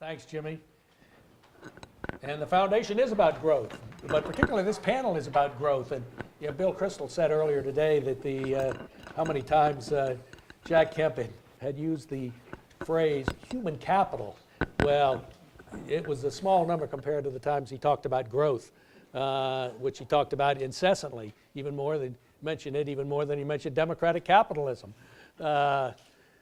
Thanks, Jimmy. And the foundation is about growth, but particularly this panel is about growth. And Bill Crystal said earlier today that how many times Jack Kemp had used the phrase human capital. Well, it was a small number compared to the times he talked about growth, which he talked about incessantly, even more than he mentioned democratic capitalism.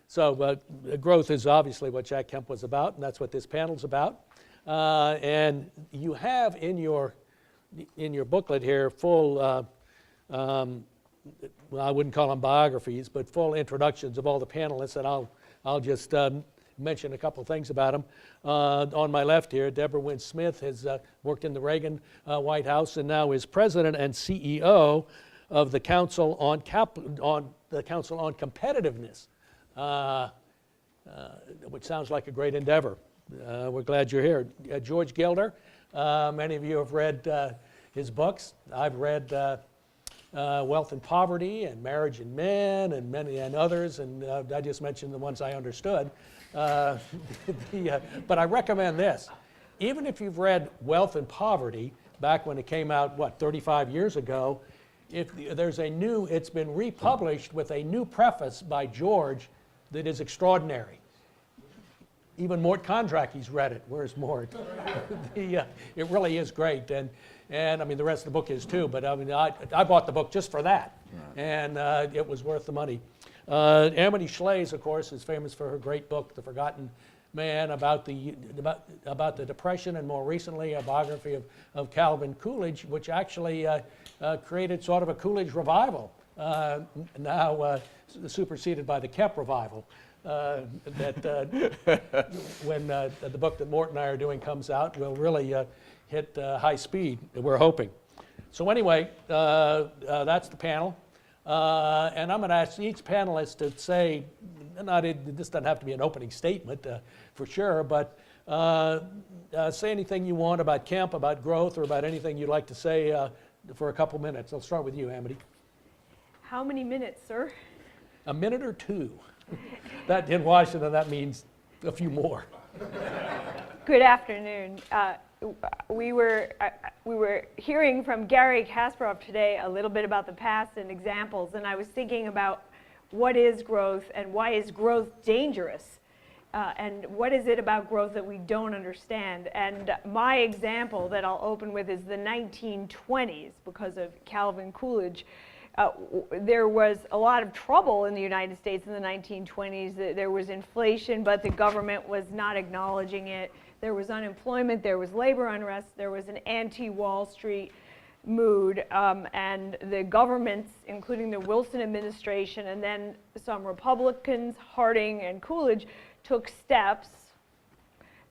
So growth is obviously what Jack Kemp was about, and that's what this panel's about. And you have in your booklet here full, well, I wouldn't call them biographies, but full introductions of all the panelists, and I'll just mention a couple things about them. On my left here, Deborah Wince-Smith has worked in the Reagan White House and now is president and CEO of the Council on Competitiveness, which sounds like a great endeavor. We're glad you're here. George Gilder, many of you have read his books. I've read Wealth and Poverty and Marriage and Men and many and others, and I just mentioned the ones I understood. But I recommend this. Even if you've read Wealth and Poverty back when it came out, 35 years ago, if there's it's been republished with a new preface by George that is extraordinary. Even Mort Kondracky's read it. Where's Mort? It really is great, and I mean the rest of the book is too. But I mean I bought the book just for that, and it was worth the money. Amity Shlaes, of course, is famous for her great book, The Forgotten Man, about the Depression, and more recently a biography of Calvin Coolidge, which actually created sort of a Coolidge revival, now superseded by the Kemp revival. When the book that Mort and I are doing comes out, will really hit high speed, we're hoping. So anyway, that's the panel. And I'm going to ask each panelist to say, this doesn't have to be an opening statement for sure, but say anything you want about Kemp, about growth, or about anything you'd like to say for a couple minutes. I'll start with you, Amity. How many minutes, sir? A minute or two. That in Washington, that means a few more. Good afternoon. We were hearing from Gary Kasparov today a little bit about the past and examples, and I was thinking about what is growth and why is growth dangerous, and what is it about growth that we don't understand. And my example that I'll open with is the 1920s, because of Calvin Coolidge. There was a lot of trouble in the United States in the 1920s. There was inflation, but the government was not acknowledging it. There was unemployment, there was labor unrest, there was an anti-Wall Street mood, and the governments, including the Wilson administration, and then some Republicans, Harding and Coolidge, took steps.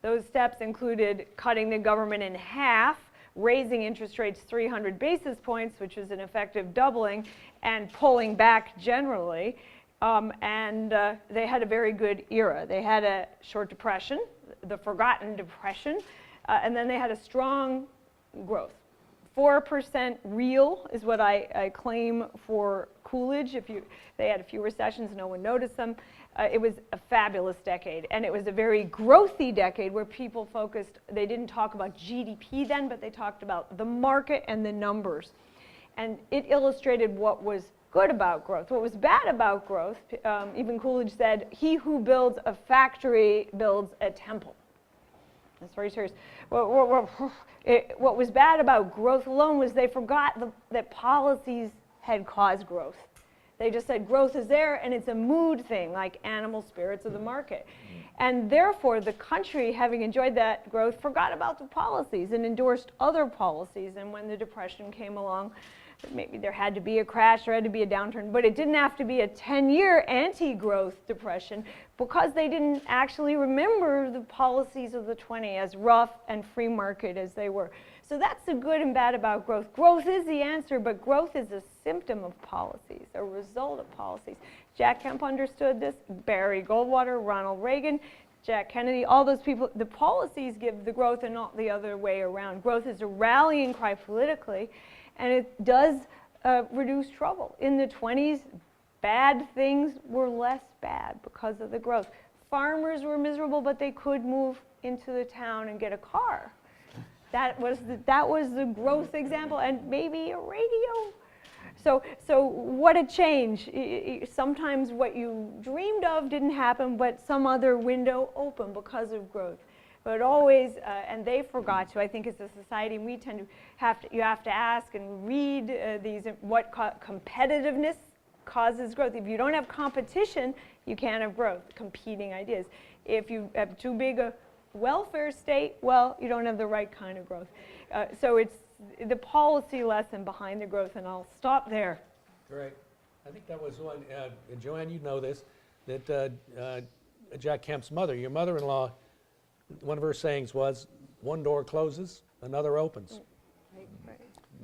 Those steps included cutting the government in half, raising interest rates 300 basis points, which was an effective doubling, and pulling back generally. They had a very good era. They had a short depression, the forgotten depression, and then they had a strong growth. 4% real is what I claim for Coolidge. They had a few recessions, no one noticed them. It was a fabulous decade, and it was a very growthy decade where people focused. They didn't talk about GDP then, but they talked about the market and the numbers. And it illustrated what was good about growth. What was bad about growth, even Coolidge said, he who builds a factory builds a temple. That's very serious. What was bad about growth alone was they forgot that policies had caused growth. They just said growth is there and it's a mood thing, like animal spirits of the market. And therefore, the country, having enjoyed that growth, forgot about the policies and endorsed other policies. And when the Depression came along, maybe there had to be a crash, there had to be a downturn, but it didn't have to be a 10-year anti-growth depression because they didn't actually remember the policies of the 20s as rough and free market as they were. So that's the good and bad about growth. Growth is the answer, but growth is a symptom of policies, a result of policies. Jack Kemp understood this, Barry Goldwater, Ronald Reagan, Jack Kennedy, all those people. The policies give the growth and not the other way around. Growth is a rallying cry politically, and it does reduce trouble. In the 20s, bad things were less bad because of the growth. Farmers were miserable, but they could move into the town and get a car. That was the growth example, and maybe a radio. So what a change. Sometimes what you dreamed of didn't happen, but some other window opened because of growth. But always, and they forgot to, I think as a society, we tend to you have to ask and read what competitiveness causes growth. If you don't have competition, you can't have growth, competing ideas. If you have too big a welfare state, well, you don't have the right kind of growth. So it's the policy lesson behind the growth, and I'll stop there. Great. I think that was one, Joanne, you know this, that Jack Kemp's mother, your mother-in-law, one of her sayings was, one door closes, another opens.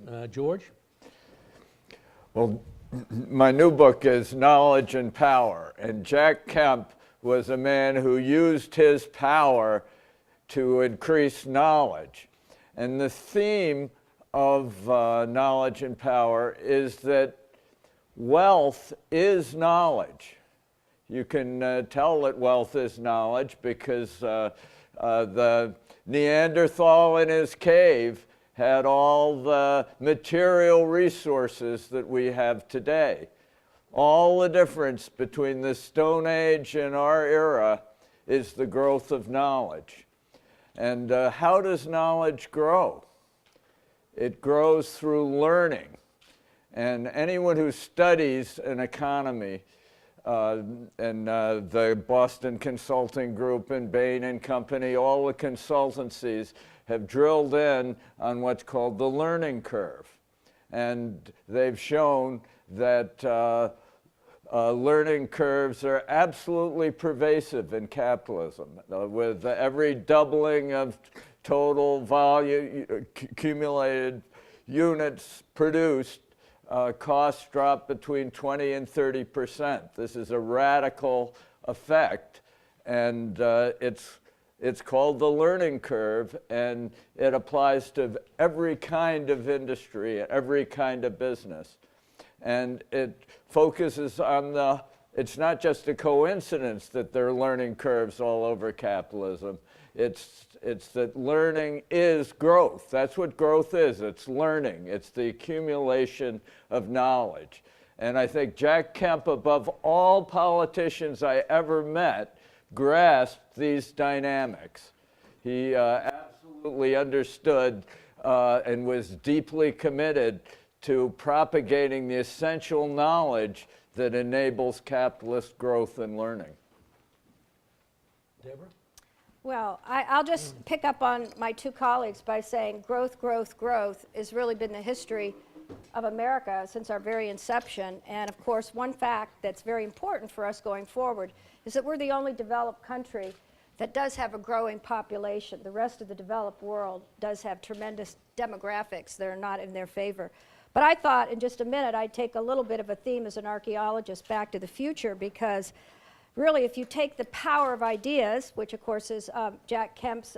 Right. George? Well, my new book is Knowledge and Power, and Jack Kemp was a man who used his power to increase knowledge. And the theme of knowledge and power is that wealth is knowledge. You can tell that wealth is knowledge because the Neanderthal in his cave had all the material resources that we have today. All the difference between the Stone Age and our era is the growth of knowledge. And how does knowledge grow? It grows through learning. And anyone who studies an economy, and the Boston Consulting Group and Bain and Company, all the consultancies have drilled in on what's called the learning curve. And they've shown that learning curves are absolutely pervasive in capitalism. With every doubling of total volume, accumulated units produced, costs drop between 20 and 30%. This is a radical effect, and it's called the learning curve, and it applies to every kind of industry, every kind of business. And it focuses on it's not just a coincidence that there are learning curves all over capitalism. It's that learning is growth. That's what growth is. It's learning. It's the accumulation of knowledge. And I think Jack Kemp, above all politicians I ever met, grasped these dynamics. He absolutely understood and was deeply committed to propagating the essential knowledge that enables capitalist growth and learning. Deborah? Well, I'll just pick up on my two colleagues by saying growth, growth, growth has really been the history of America since our very inception. And of course, one fact that's very important for us going forward is that we're the only developed country that does have a growing population. The rest of the developed world does have tremendous demographics that are not in their favor. But I thought in just a minute I'd take a little bit of a theme as an archaeologist back to the future, because really if you take the power of ideas, which of course is Jack Kemp's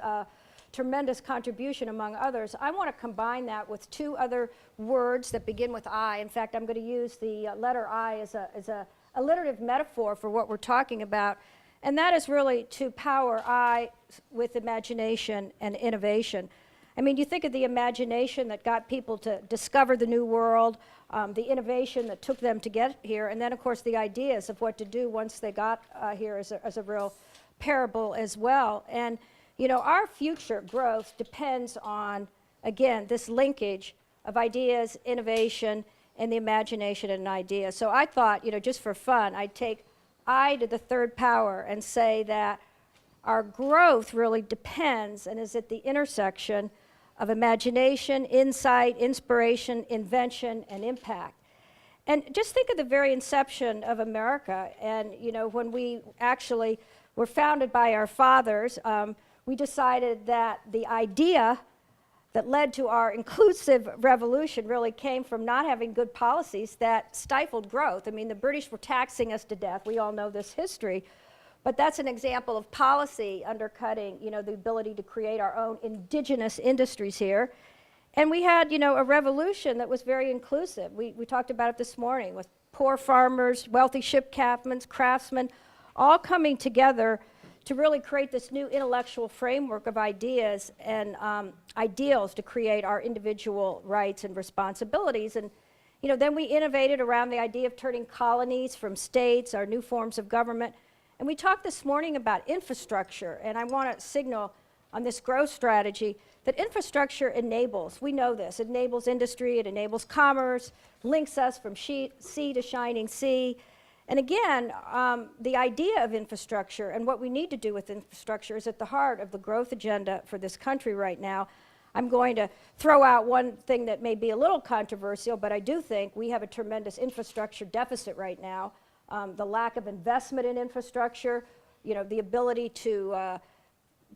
tremendous contribution among others, I want to combine that with two other words that begin with I. In fact, I'm going to use the letter I as a alliterative metaphor for what we're talking about, and that is really to power I with imagination and innovation. I mean, you think of the imagination that got people to discover the new world, the innovation that took them to get here, and then, of course, the ideas of what to do once they got here as a real parable as well. And, you know, our future growth depends on, again, this linkage of ideas, innovation, and the imagination and an idea. So I thought, you know, just for fun, I'd take I to the third power and say that our growth really depends and is at the intersection of imagination, insight, inspiration, invention, and impact. And just think of the very inception of America. And, you know, when we actually were founded by our fathers, we decided that the idea that led to our inclusive revolution really came from not having good policies that stifled growth. I mean, the British were taxing us to death. We all know this history. But that's an example of policy undercutting, you know, the ability to create our own indigenous industries here. And we had, you know, a revolution that was very inclusive. We talked about it this morning with poor farmers, wealthy ship captains, craftsmen, all coming together to really create this new intellectual framework of ideas and ideals to create our individual rights and responsibilities. And then we innovated around the idea of turning colonies from states, our new forms of government. And we talked this morning about infrastructure, and I want to signal on this growth strategy that infrastructure enables, we know this, it enables industry, it enables commerce, links us from sea to shining sea. And again, the idea of infrastructure and what we need to do with infrastructure is at the heart of the growth agenda for this country right now. I'm going to throw out one thing that may be a little controversial, but I do think we have a tremendous infrastructure deficit right now. The lack of investment in infrastructure, the ability to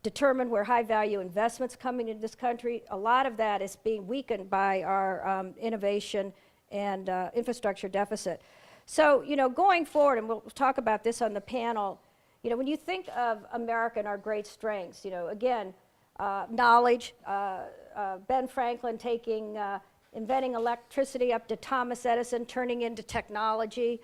determine where high-value investments coming into this country, a lot of that is being weakened by our innovation and infrastructure deficit. So, going forward, and we'll talk about this on the panel, when you think of America and our great strengths, again, knowledge, Ben Franklin inventing electricity up to Thomas Edison, turning into technology.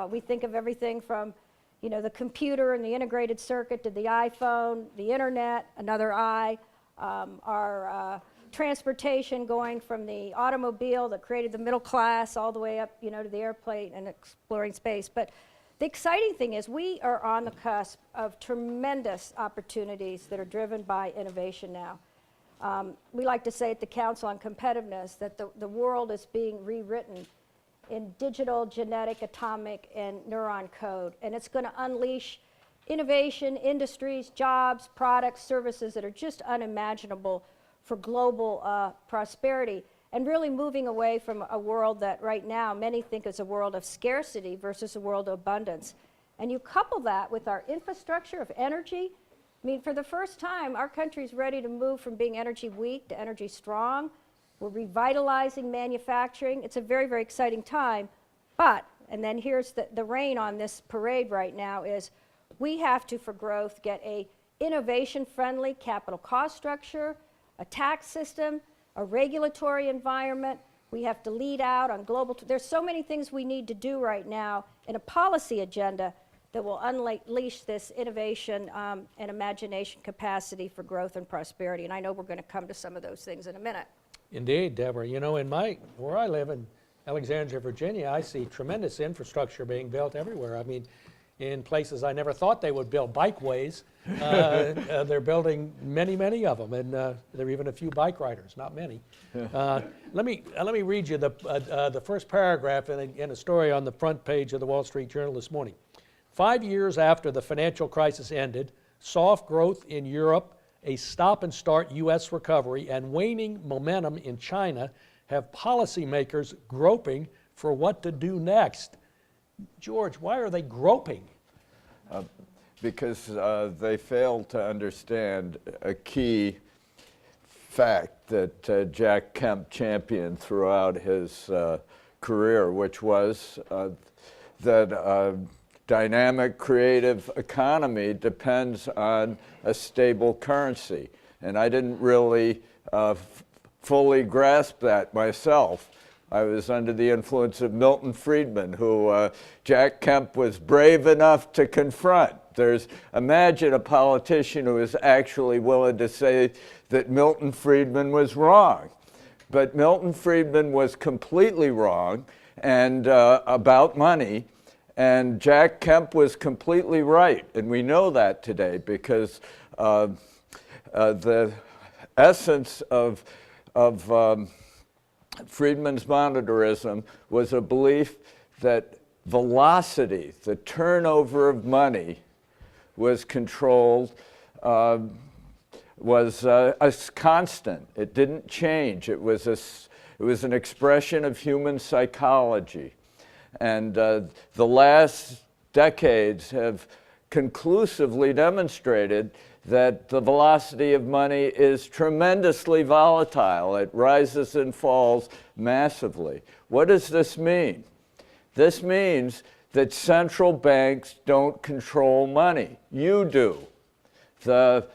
We think of everything from, the computer and the integrated circuit to the iPhone, the internet, another I, our transportation going from the automobile that created the middle class all the way up, to the airplane and exploring space. But the exciting thing is we are on the cusp of tremendous opportunities that are driven by innovation now. We like to say at the Council on Competitiveness that the world is being rewritten in digital, genetic, atomic, and neuron code. And it's going to unleash innovation, industries, jobs, products, services that are just unimaginable for global prosperity, and really moving away from a world that right now many think is a world of scarcity versus a world of abundance. And you couple that with our infrastructure of energy. I mean, for the first time, our country's ready to move from being energy weak to energy strong. We're revitalizing manufacturing. It's a very, very exciting time. But, and then here's the rain on this parade right now, is we have to, for growth, get a innovation-friendly capital cost structure, a tax system, a regulatory environment. We have to lead out on global. There's so many things we need to do right now in a policy agenda that will unleash this innovation and imagination capacity for growth and prosperity. And I know we're going to come to some of those things in a minute. Indeed, Deborah. Where I live in Alexandria, Virginia, I see tremendous infrastructure being built everywhere. I mean, in places I never thought they would build bikeways. They're building many, many of them, and there are even a few bike riders, not many. Let me read you the first paragraph in a story on the front page of the Wall Street Journal this morning. 5 years after the financial crisis ended, soft growth in Europe, a stop-and-start U.S. recovery, and waning momentum in China have policymakers groping for what to do next. George, why are they groping? Because they failed to understand a key fact that Jack Kemp championed throughout his career, which was that dynamic, creative economy depends on a stable currency. And I didn't really fully grasp that myself. I was under the influence of Milton Friedman, who Jack Kemp was brave enough to confront. Imagine a politician who is actually willing to say that Milton Friedman was wrong. But Milton Friedman was completely wrong and about money, and Jack Kemp was completely right. And we know that today because the essence of Friedman's monetarism was a belief that velocity, the turnover of money, was controlled, was a constant. It didn't change. It was an expression of human psychology. And the last decades have conclusively demonstrated that the velocity of money is tremendously volatile. It rises and falls massively. What does this mean? This means that central banks don't control money. You do. The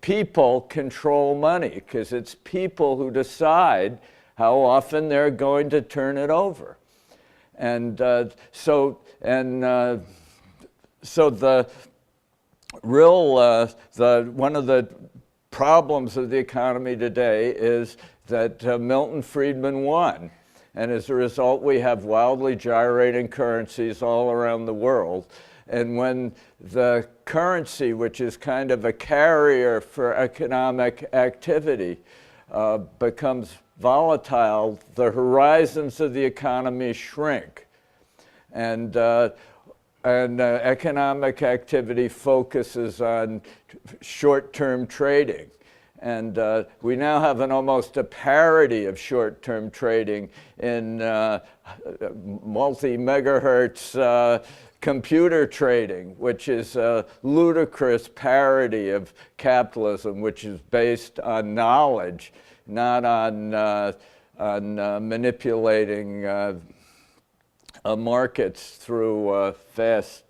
people control money because it's people who decide how often they're going to turn it over. And so the one of the problems of the economy today is that Milton Friedman won. And as a result, we have wildly gyrating currencies all around the world. And when the currency, which is kind of a carrier for economic activity, becomes volatile, the horizons of the economy shrink. And economic activity focuses on short-term trading. And we now have almost a parity of short-term trading in multi-megahertz computer trading, which is a ludicrous parody of capitalism, which is based on knowledge, not on manipulating markets through fast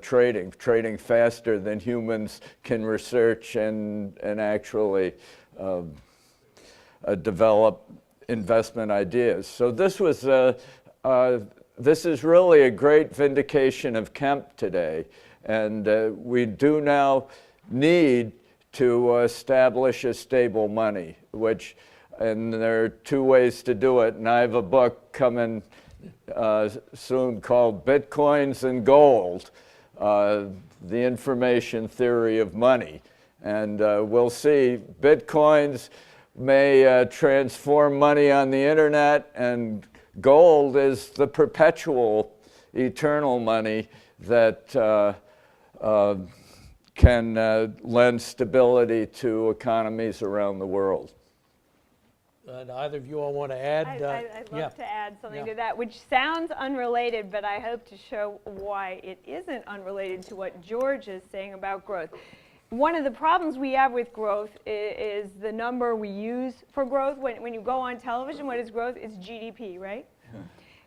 trading faster than humans can research and actually develop investment ideas. So this was this is really a great vindication of Kemp today, and we do now need to establish a stable money, and there are two ways to do it, and I have a book coming soon called Bitcoins and Gold, the information theory of money. And we'll see, Bitcoins may transform money on the internet, and gold is the perpetual, eternal money that can lend stability to economies around the world. Either of you all want to add? I'd love to add something Yeah. to that, which sounds unrelated, but I hope to show why it isn't unrelated to what George is saying about growth. One of the problems we have with growth is the number we use for growth. When you go on television, what is growth? It's GDP, right?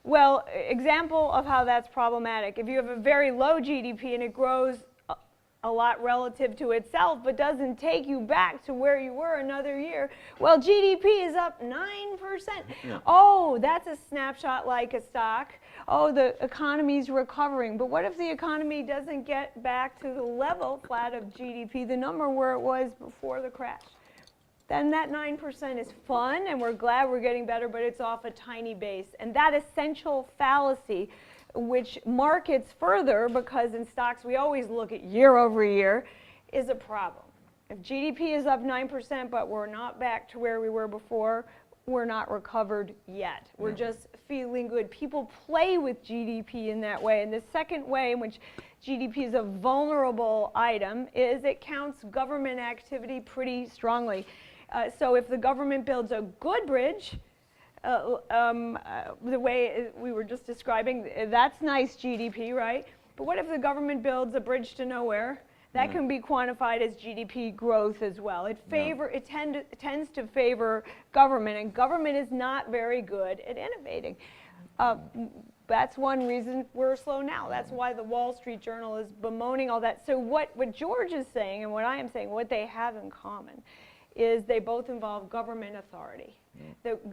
Well, example of how that's problematic. If you have a very low GDP and it grows a lot relative to itself, but doesn't take you back to where you were another year, well, GDP is up 9%. Yeah. Oh, that's a snapshot like a stock. Oh, the economy's recovering. But what if the economy doesn't get back to the level flat of GDP, the number where it was before the crash? Then that 9% is fun, and we're glad we're getting better, but it's off a tiny base. And that essential fallacy, which markets further, because in stocks we always look at year over year, is a problem. If GDP is up 9%, but we're not back to where we were before, we're not recovered yet. We're just feeling good. People play with GDP in that way. And the second way in which GDP is a vulnerable item is it counts government activity pretty strongly. So if the government builds a good bridge, the way we were just describing, that's nice GDP, right? But what if the government builds a bridge to nowhere? That can be quantified as GDP growth as well. It tends to favor government, and government is not very good at innovating. That's one reason we're slow now. That's why the Wall Street Journal is bemoaning all that. So what George is saying and what I am saying, what they have in common, is they both involve government authority.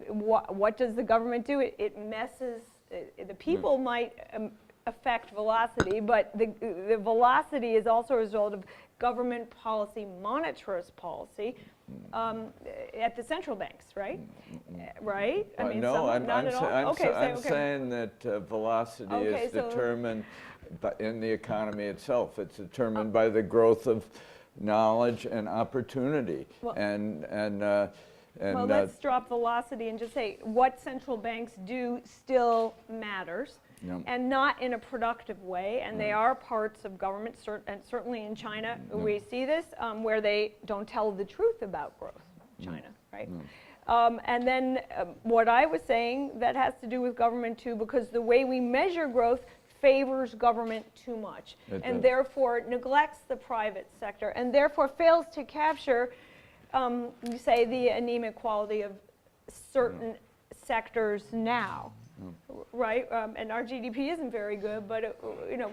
What does the government do? It messes, the people might affect velocity, but the velocity is also a result of government policy, monetarist policy, at the central banks, right? Right? I mean, no, I'm Okay. saying that velocity is determined in the economy itself. It's determined by the growth of knowledge and opportunity. Well, well, let's drop velocity and just say what central banks do still matters, and not in a productive way. And they are parts of government, and certainly in China we see this, where they don't tell the truth about growth. China, right? And then what I was saying, that has to do with government too, because the way we measure growth favors government too much, and therefore neglects the private sector, and therefore fails to capture, you say, the anemic quality of certain sectors now, right? And our GDP isn't very good, but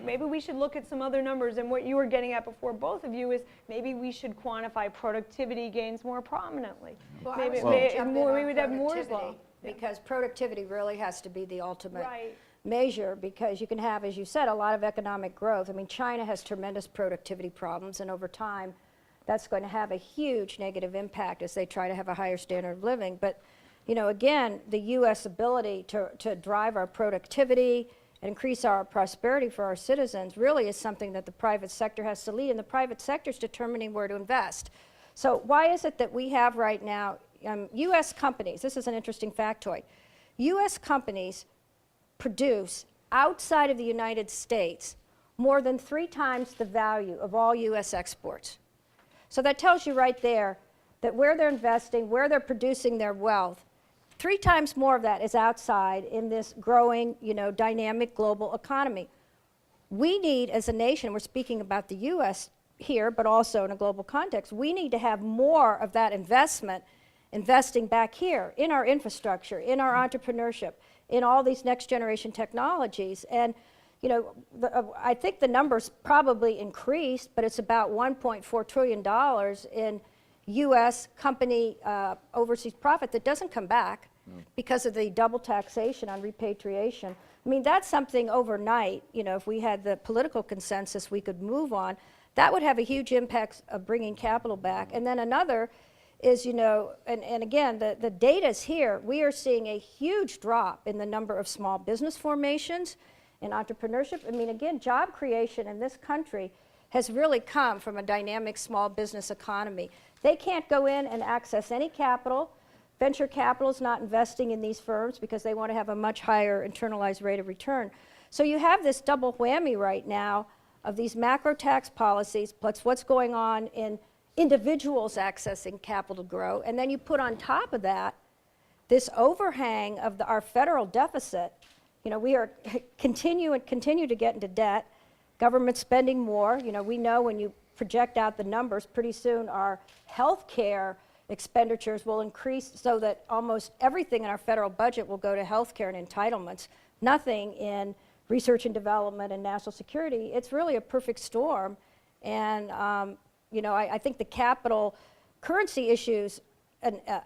maybe we should look at some other numbers. And what you were getting at before, both of you, is maybe we should quantify productivity gains more prominently. Well, maybe we would have Moore's law. because productivity really has to be the ultimate measure, because you can have, as you said, a lot of economic growth. I mean, China has tremendous productivity problems, and over time, that's going to have a huge negative impact as they try to have a higher standard of living. But, you know, again, the U.S. ability to drive our productivity and increase our prosperity for our citizens really is something that the private sector has to lead, and the private sector is determining where to invest. So why is it that we have right now U.S. companies, this is an interesting factoid, U.S. companies produce outside of the United States more than 3 times the value of all U.S. exports. So that tells you right there that where they're investing, where they're producing their wealth, 3 times more of that is outside in this growing, you know, dynamic global economy. We need, as a nation, we're speaking about the U.S. here, but also in a global context, we need to have more of that investment, investing back here in our infrastructure, in our entrepreneurship, in all these next generation technologies. And you know, I think the number's probably increased, but it's about $1.4 trillion in U.S. company overseas profit that doesn't come back because of the double taxation on repatriation. I mean, that's something overnight, you know, if we had the political consensus we could move on, that would have a huge impact of bringing capital back. And then another is, you know, and again, the data's here. We are seeing a huge drop in the number of small business formations and entrepreneurship. I mean, again, job creation in this country has really come from a dynamic small business economy. They can't go in and access any capital. Venture capital is not investing in these firms because they want to have a much higher internalized rate of return. So you have this double whammy right now of these macro tax policies, plus what's going on in individuals accessing capital to grow, and then you put on top of that this overhang of our federal deficit. You know, we are continue to get into debt, government spending more. You know, we know when you project out the numbers, pretty soon our health care expenditures will increase so that almost everything in our federal budget will go to health care and entitlements, nothing in research and development and national security. It's really a perfect storm. And, you know, I think the capital currency issues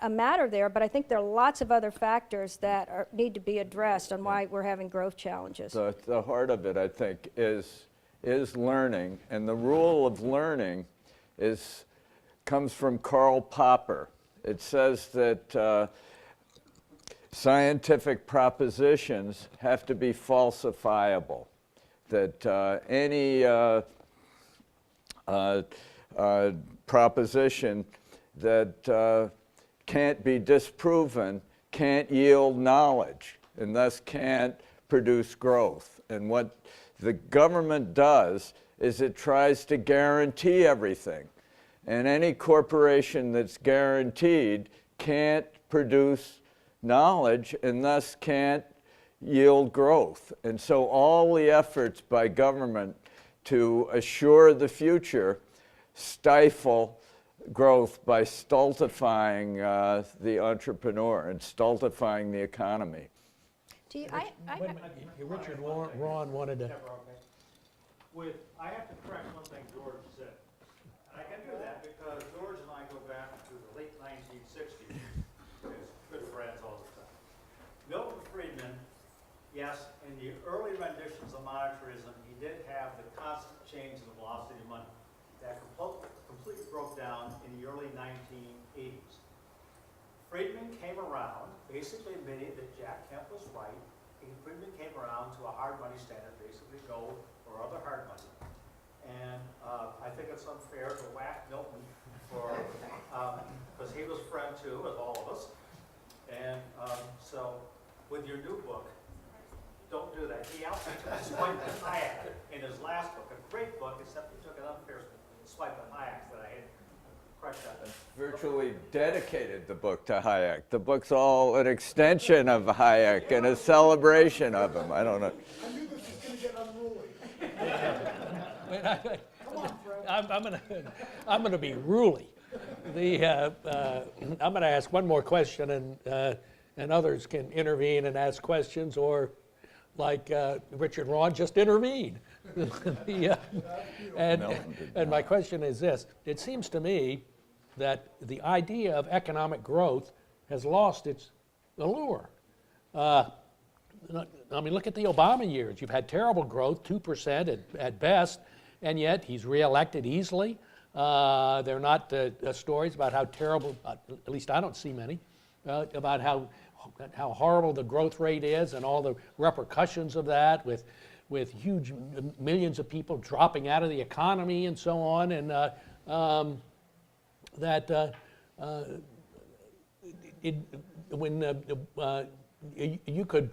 a matter there, but I think there are lots of other factors that need to be addressed on why we're having growth challenges. The heart of it, I think, is learning, and the rule of learning comes from Karl Popper. It says that scientific propositions have to be falsifiable, that any proposition that can't be disproven can't yield knowledge and thus can't produce growth. And what the government does is it tries to guarantee everything. And any corporation that's guaranteed can't produce knowledge and thus can't yield growth. And so all the efforts by government to assure the future stifle growth by stultifying the entrepreneur and stultifying the economy. Do you, Richard Ron wanted to. I have to correct one thing George said. And I can do that because George and I go back to the late 1960s as good friends all the time. Milton Friedman, yes, in the early renditions of monetarism, he did have the constant change in the velocity of money. That completely broke down in the early 1980s. Friedman came around, basically admitting that Jack Kemp was right. Friedman came around to a hard money standard, basically gold or other hard money. And I think it's unfair to whack Milton for, because he was a friend too, as all of us. And so with your new book, don't do that. He also took a swipe at Hayek in his last book, a great book, except he took an unfair swipe at Hayek that I had crushed up. Virtually dedicated the book to Hayek. The book's all an extension of Hayek and a celebration of him. I don't know. I knew this was going to get unruly. I'm going to be ruly. I'm going to ask one more question, and others can intervene and ask questions, or like Richard Ron, just intervene. And my question is this: it seems to me that the idea of economic growth has lost its allure. I mean, look at the Obama years. You've had terrible growth, 2% at best, and yet he's reelected easily. They're not stories about how terrible, at least I don't see many, about how horrible the growth rate is and all the repercussions of that with huge millions of people dropping out of the economy and so on, and you could,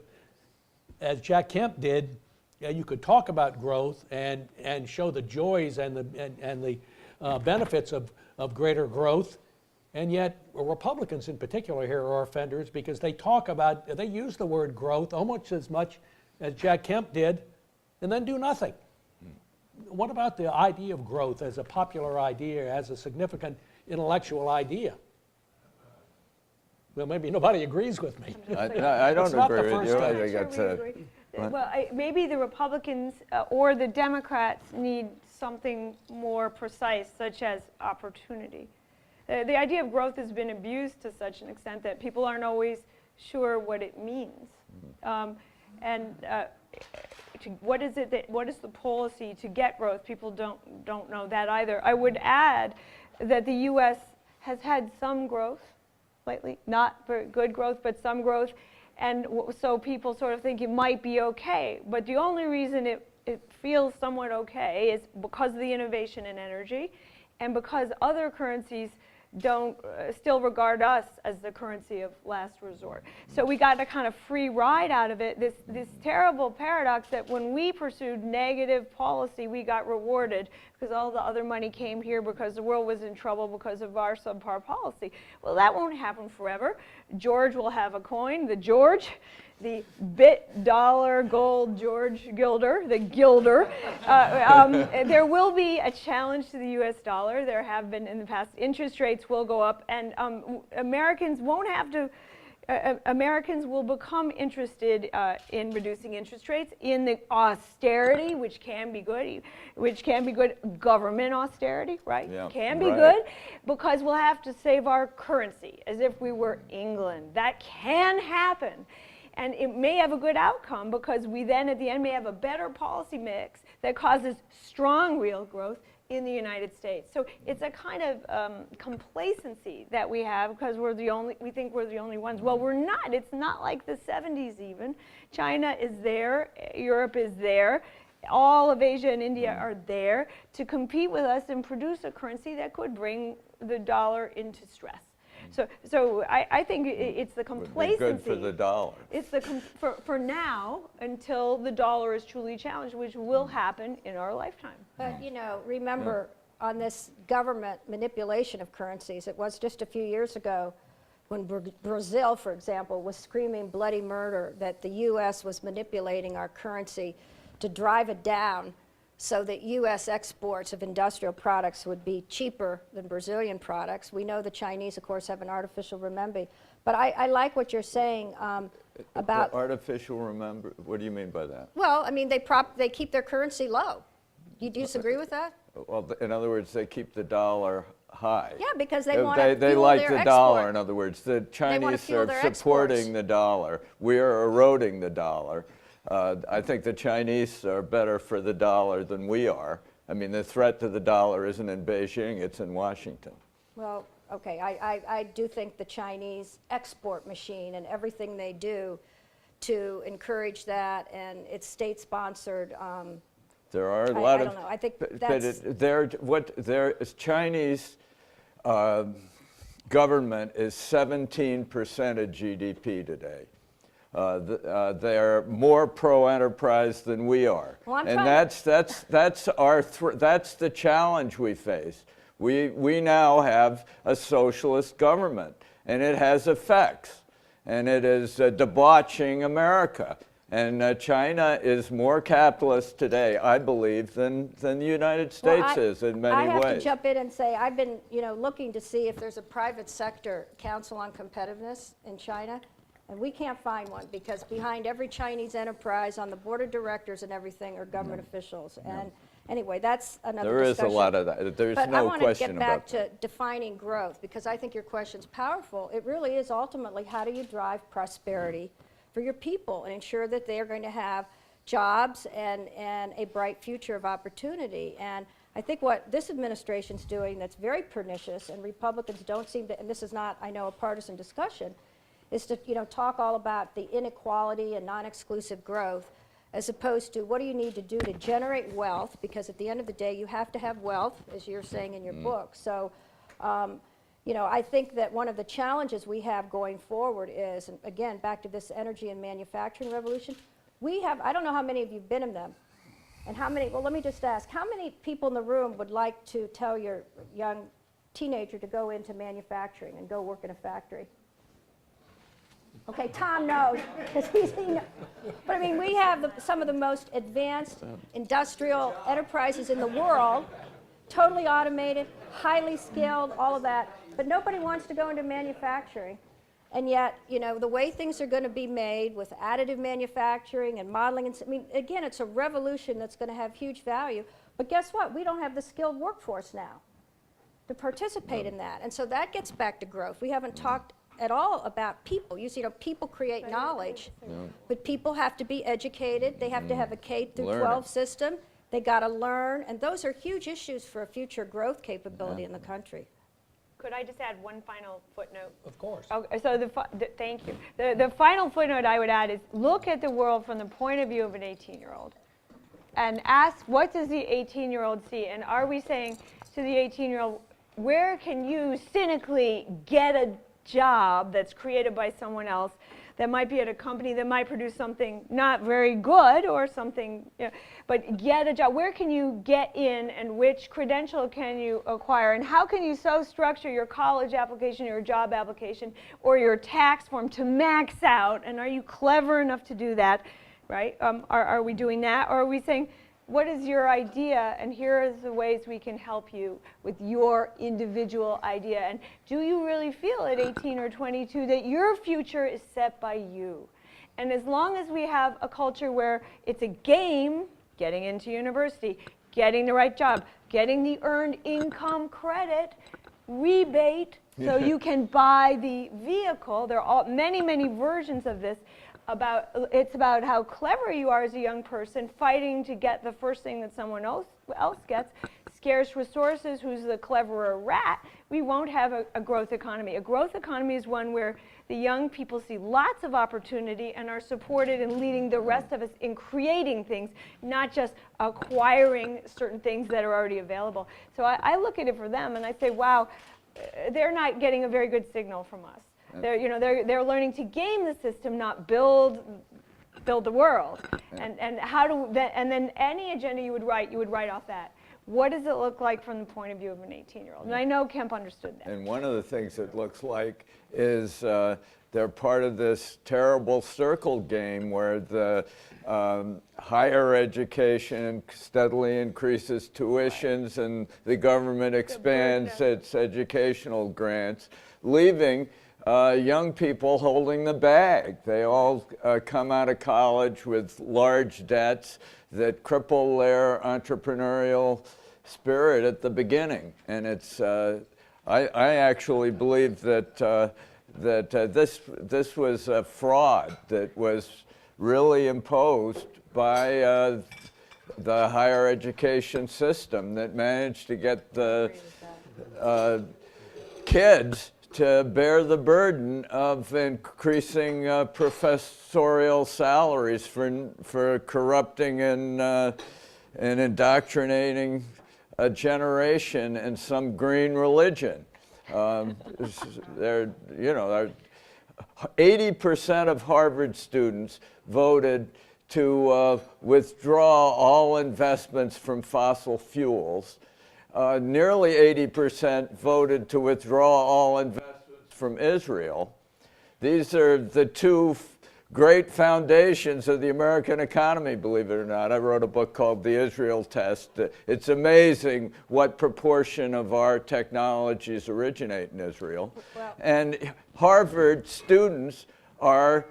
as Jack Kemp did, you could talk about growth and show the joys and the benefits of greater growth, and yet Republicans in particular here are offenders because they use the word growth almost as much as Jack Kemp did, and then do nothing. What about the idea of growth as a popular idea, as a significant intellectual idea? Well, maybe nobody agrees with me. I don't agree with you. I think it's Well, maybe the Republicans or the Democrats need something more precise, such as opportunity. The idea of growth has been abused to such an extent that people aren't always sure what it means. What is the policy to get growth? People don't know that either. I would add that the U.S. has had some growth lately, not very good growth, but some growth, and so people sort of think it might be okay. But the only reason it feels somewhat okay is because of the innovation in energy, and because other currencies don't still regard us as the currency of last resort. So we got a kind of free ride out of it, this terrible paradox that when we pursued negative policy, we got rewarded because all the other money came here because the world was in trouble because of our subpar policy. Well, that won't happen forever. George will have a coin, the bit dollar gold George Gilder, the Gilder. There will be a challenge to the US dollar. There have been in the past. Interest rates will go up, and Americans won't have to, Americans will become interested in reducing interest rates, in the austerity, which can be good, government austerity, right? Yeah, can be good, because we'll have to save our currency as if we were England. That can happen. And it may have a good outcome because we then at the end may have a better policy mix that causes strong real growth in the United States. So it's a kind of complacency that we have because we think we're the only ones. Well, we're not. It's not like the 70s even. China is there, Europe is there, all of Asia and India are there to compete with us and produce a currency that could bring the dollar into stress. So I think it's the complacency. Would be good for the dollar. It's for now until the dollar is truly challenged, which will happen in our lifetime. But remember on this government manipulation of currencies, it was just a few years ago when Brazil, for example, was screaming bloody murder that the U.S. was manipulating our currency to drive it down so that U.S. exports of industrial products would be cheaper than Brazilian products. We know the Chinese, of course, have an artificial renminbi. But I like what you're saying about... The artificial renminbi, what do you mean by that? Well, I mean, they keep their currency low. Do you disagree with that? Well, in other words, they keep the dollar high. Yeah, because they want to fuel They like their the dollar, export. in other words. The Chinese fuel are their supporting exports. the dollar. We are eroding the dollar. I think the Chinese are better for the dollar than we are. I mean, the threat to the dollar isn't in Beijing, it's in Washington. Well, okay, I do think the Chinese export machine and everything they do to encourage that, and it's state-sponsored. There are a lot I don't know. I think that's... Their Chinese government is 17% of GDP today. They're more pro-enterprise than we are, Well, and that's the challenge we face. We now have a socialist government, and it has effects, and it is debauching America. And China is more capitalist today, I believe, than the United States is in many ways. I have to jump in and say I've been looking to see if there's a private sector council on competitiveness in China. And we can't find one because behind every Chinese enterprise on the board of directors and everything are government officials. And anyway, that's another discussion. There is a lot of that. There's but no question about that. I want to get back to defining growth because I think your question's powerful. It really is ultimately how do you drive prosperity for your people and ensure that they are going to have jobs and a bright future of opportunity. And I think what this administration's doing that's very pernicious, and Republicans don't seem to, and this is not, I know, a partisan discussion, is to talk all about the inequality and non-exclusive growth, as opposed to what do you need to do to generate wealth, because at the end of the day you have to have wealth, as you're saying in your book. So I think that one of the challenges we have going forward is, and again, back to this energy and manufacturing revolution, we have, I don't know how many of you have been in them, and how many, well, let me just ask, how many people in the room would like to tell your young teenager to go into manufacturing and go work in a factory? Okay, Tom knows, because but I mean, we have some of the most advanced industrial enterprises in the world, totally automated, highly skilled, all of that, but nobody wants to go into manufacturing. And yet, the way things are going to be made with additive manufacturing and modeling, and I mean, again, it's a revolution that's going to have huge value. But guess what? We don't have the skilled workforce now to participate in that. And so that gets back to growth. We haven't talked at all about people. You see, people create knowledge, but people have to be educated. They have to have a K through 12 system. They got to learn, and those are huge issues for a future growth capability in the country. Could I just add one final footnote? Of course. Okay, so thank you. The final footnote I would add is look at the world from the point of view of an 18-year-old and ask, what does the 18-year-old see? And are we saying to the 18-year-old, where can you cynically get a job that's created by someone else that might be at a company that might produce something not very good or something, but get a job. Where can you get in, and which credential can you acquire, and how can you so structure your college application, your job application, or your tax form to max out, and are you clever enough to do that, right? Are we doing that, or are we saying, what is your idea, and here are the ways we can help you with your individual idea, and do you really feel at 18 or 22 that your future is set by you? And as long as we have a culture where it's a game, getting into university, getting the right job, getting the earned income credit, rebate, so you can buy the vehicle, there are many, many versions of this, it's about how clever you are as a young person, fighting to get the first thing that someone else gets. Scarce resources, who's the cleverer rat, we won't have a growth economy. A growth economy is one where the young people see lots of opportunity and are supported in leading the rest of us in creating things, not just acquiring certain things that are already available. So I look at it for them and I say, wow, they're not getting a very good signal from us. They're learning to game the system, not build the world. And then any agenda you would write off that. What does it look like from the point of view of an 18-year-old? And I know Kemp understood that. And one of the things it looks like is they're part of this terrible circle game where the higher education steadily increases tuitions and the government expands its educational grants, leaving young people holding the bag. They all come out of college with large debts that cripple their entrepreneurial spirit at the beginning. And it's, I actually believe that this was a fraud that was really imposed by the higher education system that managed to get the kids to bear the burden of increasing professorial salaries for corrupting and indoctrinating a generation in some green religion. 80% of Harvard students voted to withdraw all investments from fossil fuels. Nearly 80% voted to withdraw all investments from Israel. These are the two great foundations of the American economy, believe it or not. I wrote a book called The Israel Test. It's amazing what proportion of our technologies originate in Israel. And Harvard students are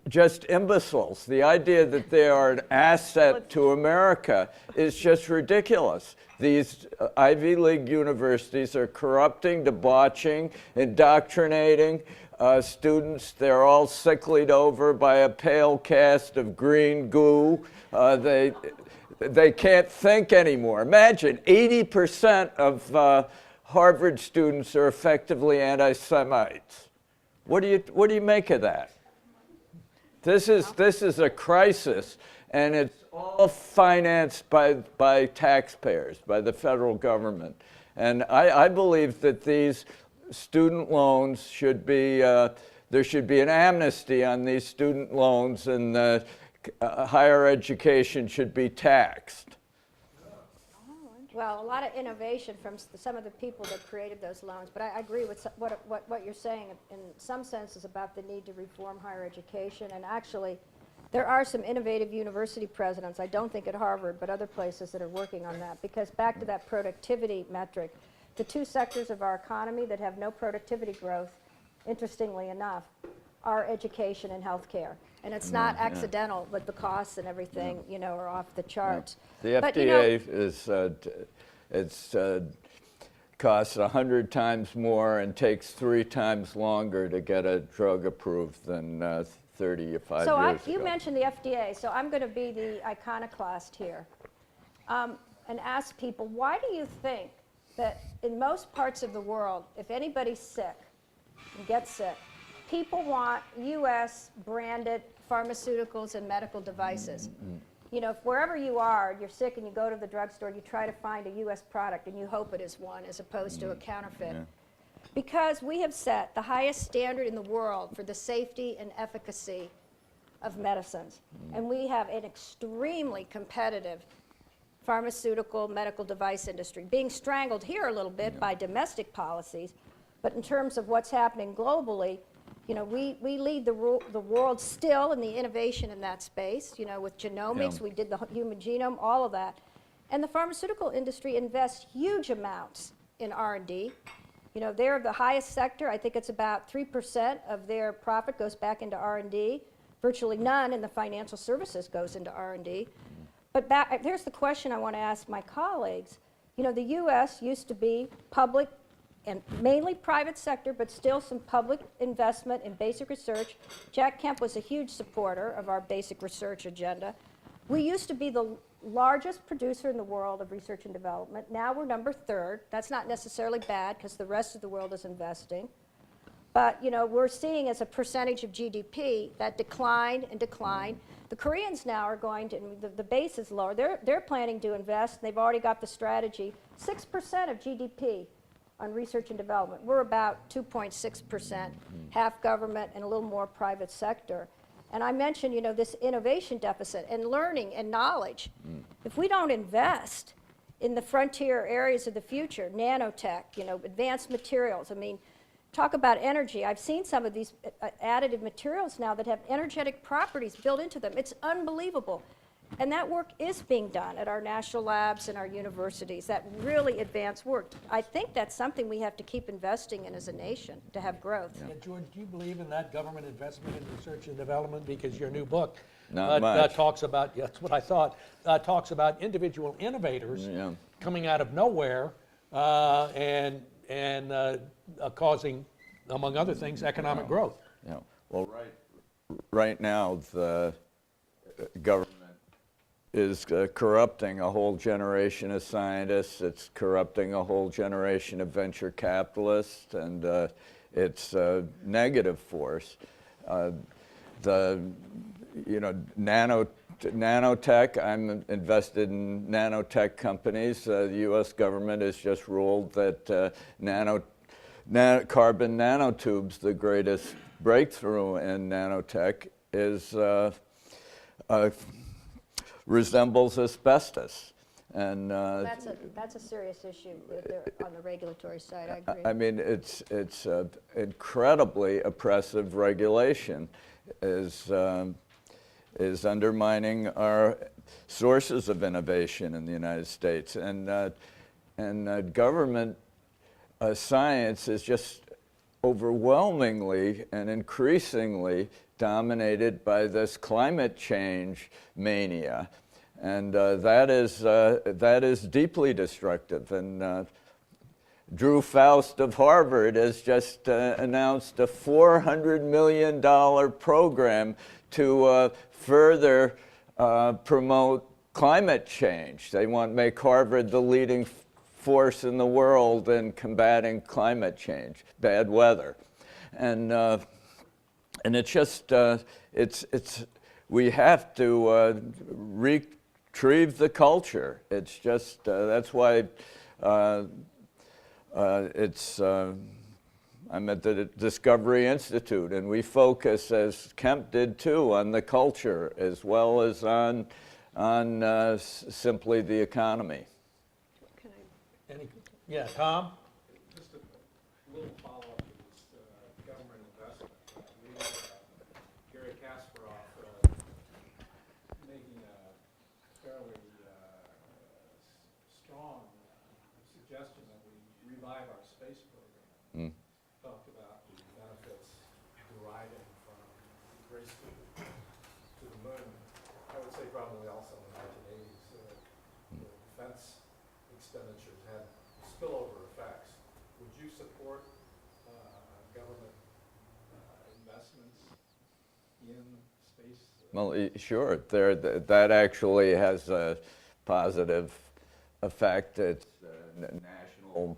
just imbeciles. The idea that they are an asset to America is just ridiculous. These Ivy League universities are corrupting, debauching, indoctrinating students. They're all sicklied over by a pale cast of green goo. They can't think anymore. Imagine 80% of Harvard students are effectively anti-Semites. What do you make of that? This is a crisis, and it's all financed by taxpayers, by the federal government. And I believe that these student loans should be, there should be an amnesty on these student loans, and higher education should be taxed. Well, a lot of innovation from some of the people that created those loans, but I agree with what you're saying in some senses about the need to reform higher education. And actually, there are some innovative university presidents, I don't think at Harvard, but other places that are working on that. Because back to that productivity metric, the two sectors of our economy that have no productivity growth, interestingly enough, are education and healthcare. And it's not accidental, but the costs and everything, you know, are off the charts. The but, FDA costs 100 times more and takes 3 times longer to get a drug approved than 35 years ago. You mentioned the FDA, so I'm going to be the iconoclast here and ask people, why do you think that in most parts of the world, if anybody's sick and gets sick, people want U.S. branded pharmaceuticals and medical devices? You know, if wherever you are, you're sick and you go to the drugstore, you try to find a U.S. product and you hope it is one as opposed to a counterfeit. Because we have set the highest standard in the world for the safety and efficacy of medicines. And we have an extremely competitive pharmaceutical medical device industry, being strangled here a little bit by domestic policies, but in terms of what's happening globally, you know, we lead the world still in the innovation in that space. You know, with genomics, we did the human genome, all of that. And the pharmaceutical industry invests huge amounts in R&D. You know, they're the highest sector. I think it's about 3% of their profit goes back into R&D. Virtually none in the financial services goes into R&D. But here's the question I want to ask my colleagues. You know, the U.S. used to be public and mainly private sector, but still some public investment in basic research. Jack Kemp was a huge supporter of our basic research agenda. We used to be the largest producer in the world of research and development. Now we're number 3rd. That's not necessarily bad because the rest of the world is investing. But you know, we're seeing as a percentage of GDP that decline and decline. The Koreans now are going to, the base is lower. They're planning to invest, and they've already got the strategy, 6% of GDP on research and development. We're about 2.6%, half government and a little more private sector. And I mentioned, you know, this innovation deficit and learning and knowledge. If we don't invest in the frontier areas of the future, nanotech, you know, advanced materials, I mean, talk about energy. I've seen some of these additive materials now that have energetic properties built into them. It's unbelievable. And that work is being done at our national labs and our universities, that really advanced work. I think that's something we have to keep investing in as a nation to have growth. Yeah, George, do you believe in that government investment in research and development? Because your new book talks about, that's what I thought, talks about individual innovators coming out of nowhere and causing, among other things, economic growth. Yeah. Well, right now, the government is corrupting a whole generation of scientists. It's corrupting a whole generation of venture capitalists, and it's a negative force. Nanotech, I'm invested in nanotech companies. The U.S. government has just ruled that carbon nanotubes, the greatest breakthrough in nanotech, is resembles asbestos, and that's a serious issue on the regulatory side. I agree. I mean, it's incredibly oppressive regulation is undermining our sources of innovation in the United States, and government science is just overwhelmingly and increasingly dominated by this climate change mania, and that is deeply destructive. And Drew Faust of Harvard has just announced a $400 million program to further promote climate change. They want to make Harvard the leading force in the world in combating climate change, bad weather. And it's just, we have to retrieve the culture. It's just, that's why I'm at the Discovery Institute, and we focus, as Kemp did too, on the culture as well as on simply the economy. Yeah, Tom? Just a little follow-up to this government investment. Gary Kasparov making a fairly strong suggestion that we revive our space program. Talked about the benefits deriving from race to the moon. I would say probably also in the 1980s, the defense expenditures had spillover effects. Would you support government investments in space? Well, sure. That actually has a positive effect. It's a national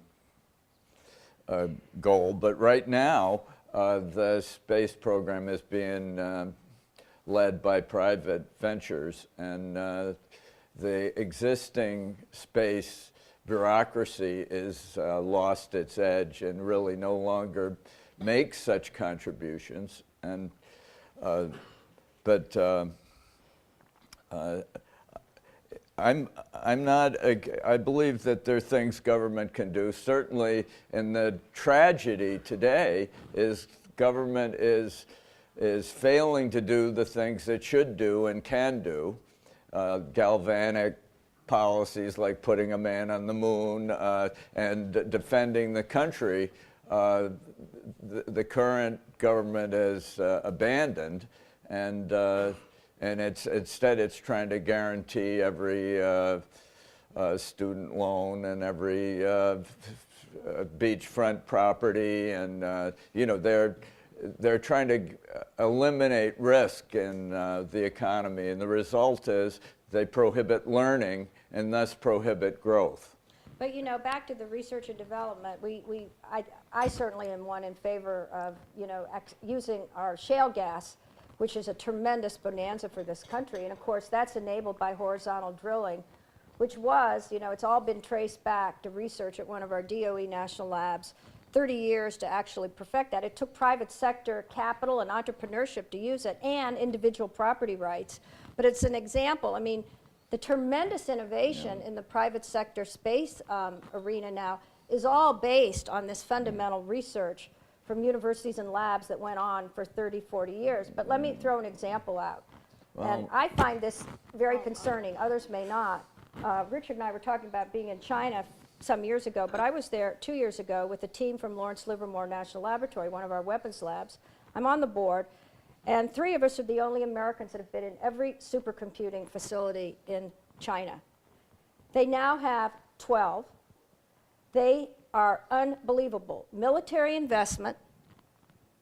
goal. But right now, the space program is being led by private ventures, and the existing space bureaucracy is lost its edge and really no longer makes such contributions. And I'm not. I believe that there are things government can do. Certainly, and the tragedy today is government is failing to do the things it should do and can do. Galvanic policies like putting a man on the moon and defending the country, the current government has abandoned, and instead it's trying to guarantee every student loan and every beachfront property, and they're trying to eliminate risk in the economy, and the result is they prohibit learning and thus prohibit growth. But back to the research and development, I certainly am one in favor of using our shale gas, which is a tremendous bonanza for this country, and of course that's enabled by horizontal drilling, which was, it's all been traced back to research at one of our DOE national labs, 30 years to actually perfect that. It took private sector capital and entrepreneurship to use it, and individual property rights. But it's an example. I mean, the tremendous innovation in the private sector space arena now is all based on this fundamental research from universities and labs that went on for 30, 40 years. But let me throw an example out. And I find this very concerning. Others may not. Richard and I were talking about being in China some years ago, but I was there 2 years ago with a team from Lawrence Livermore National Laboratory, one of our weapons labs. I'm on the board, and 3 of us are the only Americans that have been in every supercomputing facility in China. They now have 12. They are unbelievable. Military investment,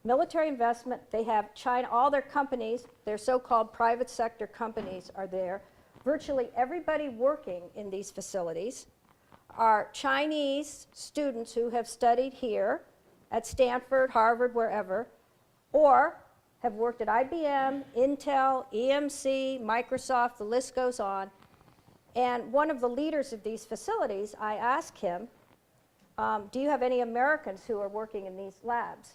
they have China, all their companies, their so-called private sector companies are there. Virtually everybody working in these facilities are Chinese students who have studied here at Stanford, Harvard, wherever, or have worked at IBM, Intel, EMC, Microsoft, the list goes on. And one of the leaders of these facilities, I asked him, do you have any Americans who are working in these labs?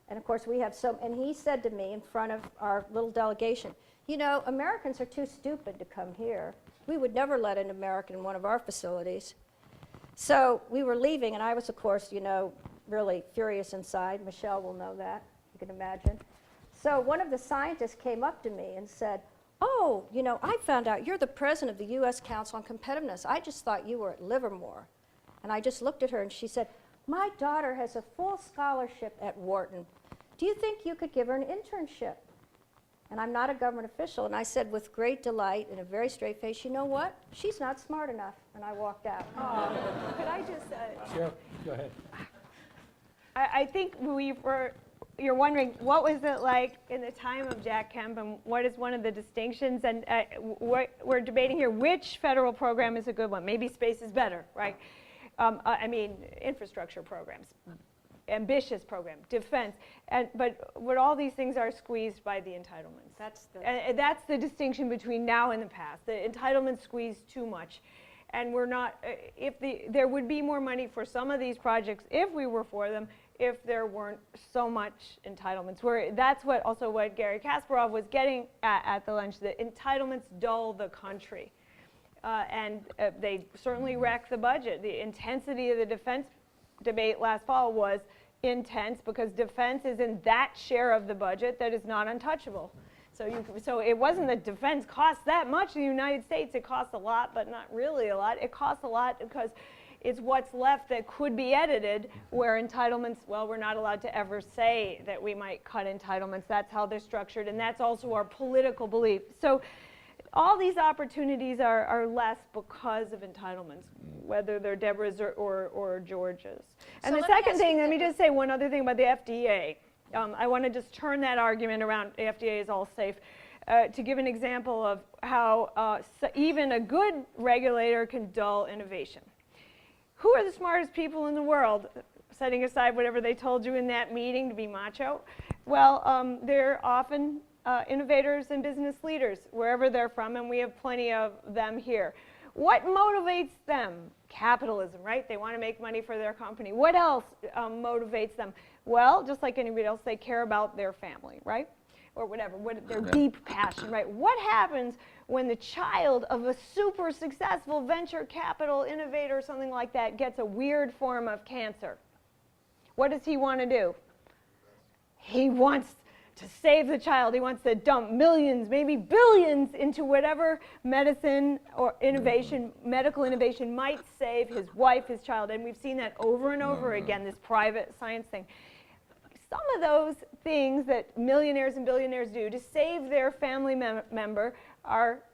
And of course we have some, and he said to me in front of our little delegation, Americans are too stupid to come here. We would never let an American in one of our facilities. So we were leaving, and I was, of course, really furious inside. Michelle will know that, you can imagine. So one of the scientists came up to me and said, oh, I found out you're the president of the U.S. Council on Competitiveness. I just thought you were at Livermore. And I just looked at her, and she said, my daughter has a full scholarship at Wharton. Do you think you could give her an internship? And I'm not a government official. And I said with great delight and a very straight face, you know what? She's not smart enough. And I walked out. Could I just, Sure, go ahead. I think you're wondering, what was it like in the time of Jack Kemp, and what is one of the distinctions? And we're debating here which federal program is a good one. Maybe space is better, right? I mean, infrastructure programs, ambitious program, defense, but all these things are squeezed by the entitlements. And that's the distinction between now and the past. The entitlements squeeze too much. And we're not, there would be more money for some of these projects if we were for them, if there weren't so much entitlements. That's what Gary Kasparov was getting at the lunch, that entitlements dull the country. And they certainly wreck the budget. The intensity of the defense debate last fall was intense because defense is in that share of the budget that is not untouchable. So it wasn't that defense costs that much in the United States. It costs a lot, but not really a lot. It costs a lot because it's what's left that could be edited, where entitlements, well, we're not allowed to ever say that we might cut entitlements. That's how they're structured, and that's also our political belief. So all these opportunities are less because of entitlements, whether they're Deborah's or George's. And So the let me second ask thing, you let me this. just say one other thing about the FDA. I want to just turn that argument around, the FDA is all safe, to give an example of how even a good regulator can dull innovation. Who are the smartest people in the world, setting aside whatever they told you in that meeting to be macho? Well, they're often innovators and business leaders, wherever they're from, and we have plenty of them here. What motivates them? Capitalism, right? They want to make money for their company. What else motivates them? Well, just like anybody else, they care about their family, right? Or whatever, their deep passion, right? What happens when the child of a super successful venture capital innovator or something like that gets a weird form of cancer? What does he want to do? He wants to save the child. He wants to dump millions, maybe billions, into whatever medicine or innovation, medical innovation might save his wife, his child. And we've seen that over and over again, this private science thing. Some of those things that millionaires and billionaires do to save their family member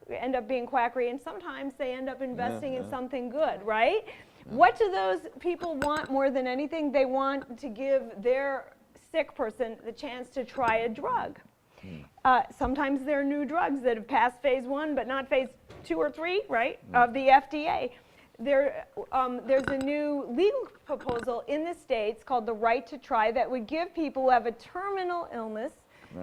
end up being quackery, and sometimes they end up investing in something good, right? What do those people want more than anything? They want to give their sick person the chance to try a drug. Sometimes there are new drugs that have passed phase 1 but not phase 2 or 3, right, of the FDA. There's a new legal proposal in the States called the right to try that would give people who have a terminal illness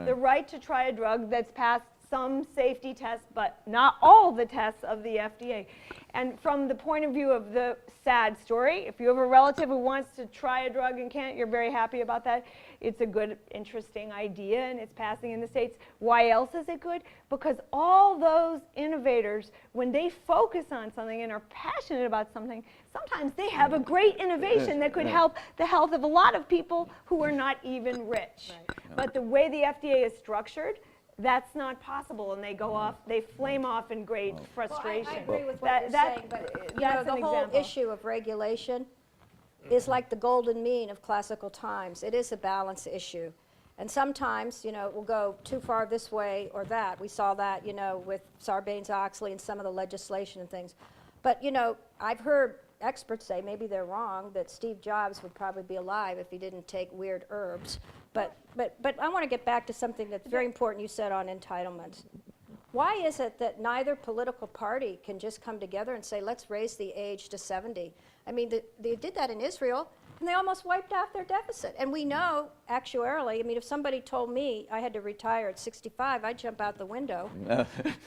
the right to try a drug that's passed some safety tests, but not all the tests of the FDA. And from the point of view of the sad story, if you have a relative who wants to try a drug and can't, you're very happy about that. It's a good, interesting idea, and it's passing in the States. Why else is it good? Because all those innovators, when they focus on something and are passionate about something, sometimes they have a great innovation that could help the health of a lot of people who are not even rich. But the way the FDA is structured, that's not possible, and they go off, they flame off in great frustration. Well, I agree with what you're saying, but you know, the whole issue of regulation is like the golden mean of classical times. It is a balance issue. And sometimes, you know, it will go too far this way or that. We saw that, you know, with Sarbanes-Oxley and some of the legislation and things. But, you know, I've heard experts say, maybe they're wrong, that Steve Jobs would probably be alive if he didn't take weird herbs. But I want to get back to something that's very important you said on entitlements. Why is it that neither political party can just come together and say, let's raise the age to 70? I mean, they did that in Israel, and they almost wiped out their deficit. And we know, actuarially, I mean, if somebody told me I had to retire at 65, I'd jump out the window.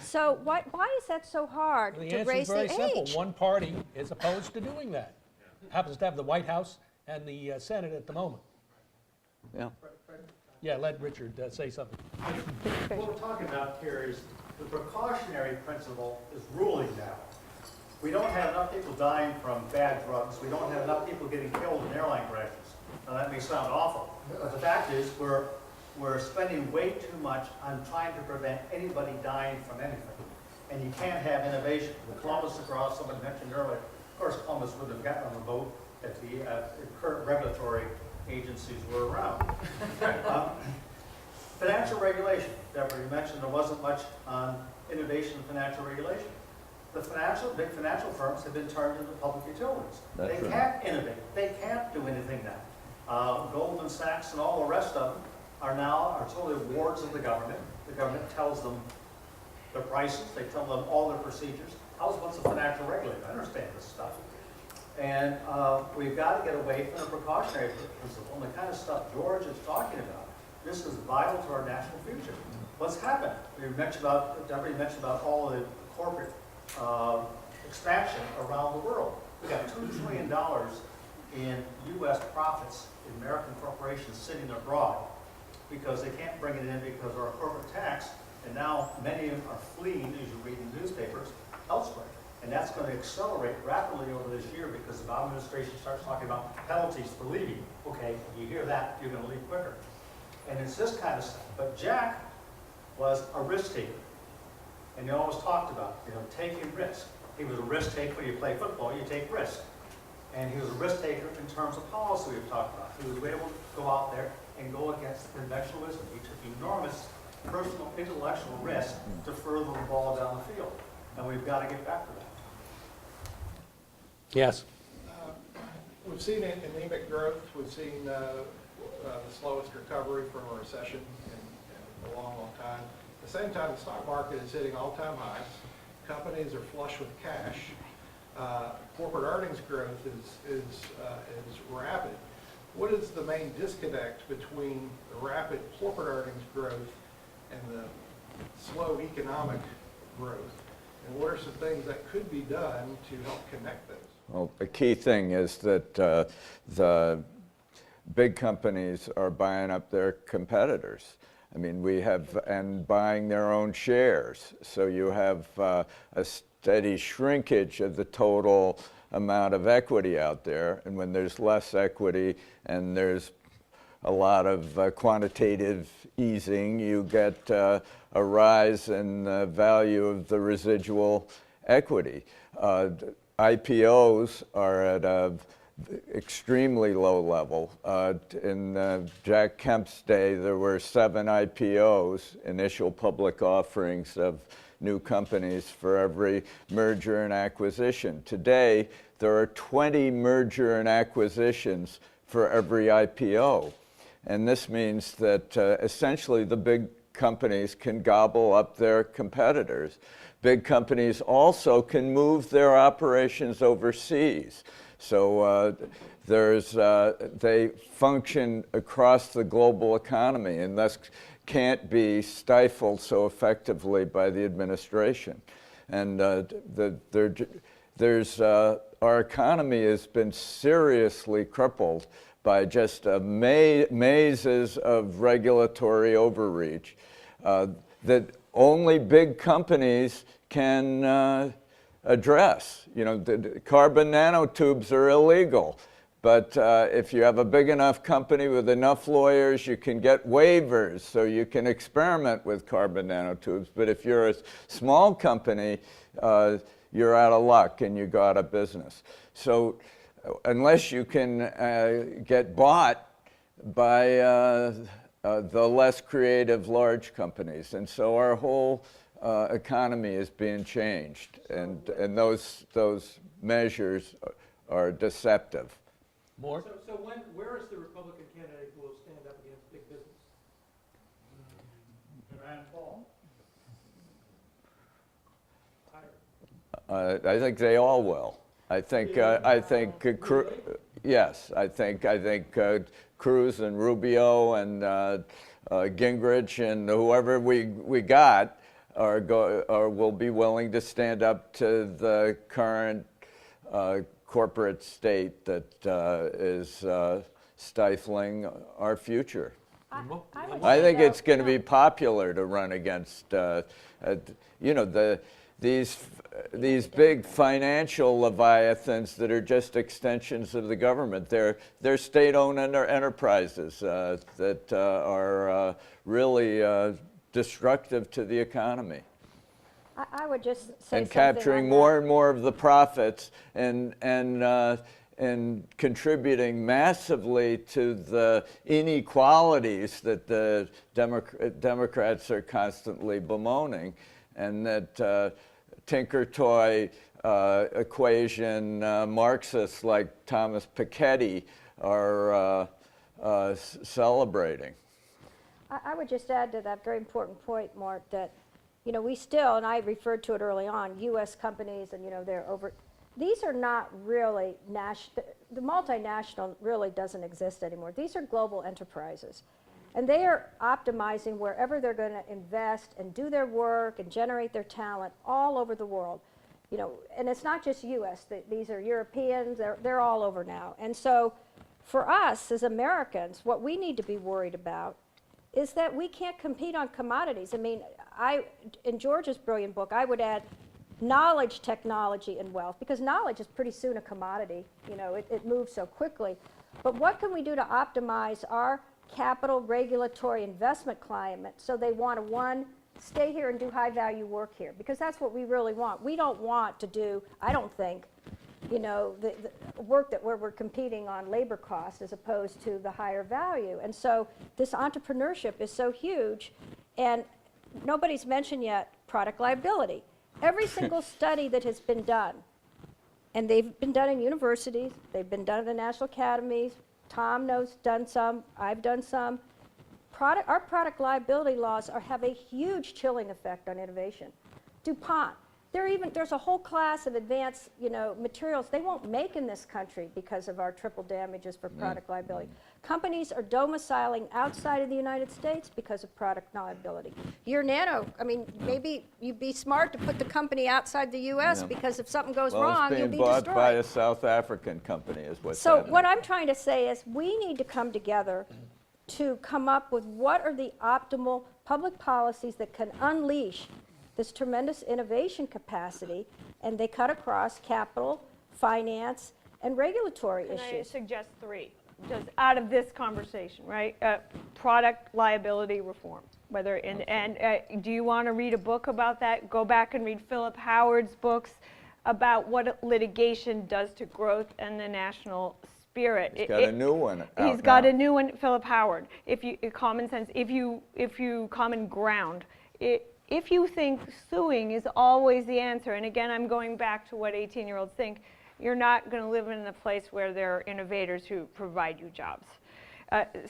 So why is that so hard The to answer raise is very the simple. age? One party is opposed to doing that. Happens to have the White House and the Senate at the moment. Yeah. Yeah, let Richard say something. What we're talking about here is the precautionary principle is ruling now. We don't have enough people dying from bad drugs. We don't have enough people getting killed in airline crashes. Now that may sound awful, but the fact is we're spending way too much on trying to prevent anybody dying from anything. And you can't have innovation. The Columbus across, somebody mentioned earlier, of course Columbus wouldn't have gotten on the boat if the current regulatory agencies were around. Financial regulation. Deborah, you mentioned there wasn't much on innovation in financial regulation. The big financial firms have been turned into public utilities. That's They right. can't innovate. They can't do anything now. Goldman Sachs and all the rest of them are totally wards of the government. The government tells them their prices. They tell them all their procedures. What's a financial regulator? I understand this stuff. And we've got to get away from the precautionary principle and the kind of stuff George is talking about. This is vital to our national future. What's happened? Deborah, you mentioned about all the corporate expansion around the world. We've got $2 trillion in U.S. profits in American corporations sitting abroad because they can't bring it in because of our corporate tax, and now many of them are fleeing, as you read in newspapers, elsewhere. And that's going to accelerate rapidly over this year because the Obama administration starts talking about penalties for leaving. Okay, you hear that, you're going to leave quicker. And it's this kind of stuff. But Jack was a risk taker. And he always talked about, taking risk. He was a risk taker when you play football, you take risk. And he was a risk taker in terms of policy we've talked about. He was able to go out there and go against the conventional wisdom. He took enormous personal, intellectual risk to further the ball down the field. And we've got to get back to that. Yes. We've seen anemic growth. We've seen the slowest recovery from a recession in a long, long time. At the same time, the stock market is hitting all-time highs. Companies are flush with cash. Corporate earnings growth is rapid. What is the main disconnect between the rapid corporate earnings growth and the slow economic growth? And what are some things that could be done to help connect those? Well, the key thing is that the big companies are buying up their competitors. I mean, and buying their own shares. So you have a steady shrinkage of the total amount of equity out there. And when there's less equity and there's a lot of quantitative easing, you get a rise in the value of the residual equity. IPOs are at an extremely low level. In Jack Kemp's day, there were 7 IPOs, initial public offerings of new companies for every merger and acquisition. Today, there are 20 merger and acquisitions for every IPO. And this means that essentially the big companies can gobble up their competitors. Big companies also can move their operations overseas. So they function across the global economy and thus can't be stifled so effectively by the administration. And our economy has been seriously crippled by just mazes of regulatory overreach that only big companies can address. The carbon nanotubes are illegal, but if you have a big enough company with enough lawyers, you can get waivers so you can experiment with carbon nanotubes. But if you're a small company, you're out of luck and you go out of business. So unless you can get bought by the less creative large companies. And so our whole economy is being changed, and those measures are deceptive. More? So where is the Republican candidate who will stand up against big business? Rand Paul. I think they all will. I think yes. I think Cruz and Rubio and Gingrich and whoever we got will be willing to stand up to the current corporate state that is stifling our future. I think it's going to be popular to run against, these big financial leviathans that are just extensions of the government. They're state-owned enterprises that are really destructive to the economy. I would just say And capturing more and more of the profits and in contributing massively to the inequalities that the Democrats are constantly bemoaning, and that tinker-toy equation Marxists like Thomas Piketty are celebrating. I would just add to that very important point, Mart, that, you know, we still, and I referred to it early on, U.S. companies, and, you know, they're over, these are not really the multinational really doesn't exist anymore. These are global enterprises. And they are optimizing wherever they're going to invest and do their work and generate their talent all over the world. You know, and it's not just U.S. These are Europeans. They're all over now. And so for us as Americans, what we need to be worried about is that we can't compete on commodities. I mean, in George's brilliant book, I would add knowledge, technology, and wealth, because knowledge is pretty soon a commodity. You know, it moves so quickly. But what can we do to optimize our capital, regulatory, investment climate so they want to, one, stay here and do high-value work here? Because that's what we really want. We don't want to do, I don't think, you know, the work where we're competing on labor costs as opposed to the higher value. And so this entrepreneurship is so huge, and nobody's mentioned yet product liability. Every single study that has been done, and they've been done in universities, they've been done at the national academies, Tom knows, done some, I've done some. Our product liability laws have a huge chilling effect on innovation. DuPont, there's a whole class of advanced, you know, materials they won't make in this country because of our triple damages for product liability. Companies are domiciling outside of the United States because of product liability. Your Nano, I mean, maybe you'd be smart to put the company outside the U.S. because if something goes wrong, you'll be destroyed. It's being bought by a South African company is what's So happening. what I'm trying to say is we need to come together to come up with what are the optimal public policies that can unleash this tremendous innovation capacity, and they cut across capital, finance, and regulatory Can I issues. suggest three, just out of this conversation, right? Product liability reform. Whether do you want to read a book about that? Go back and read Philip Howard's books about what litigation does to growth and the national spirit. He's got a new one out He's got now. a new one, Philip Howard. Common sense. If you common ground. If you think suing is always the answer, and again, I'm going back to what 18-year-olds think, you're not going to live in a place where there are innovators who provide you jobs.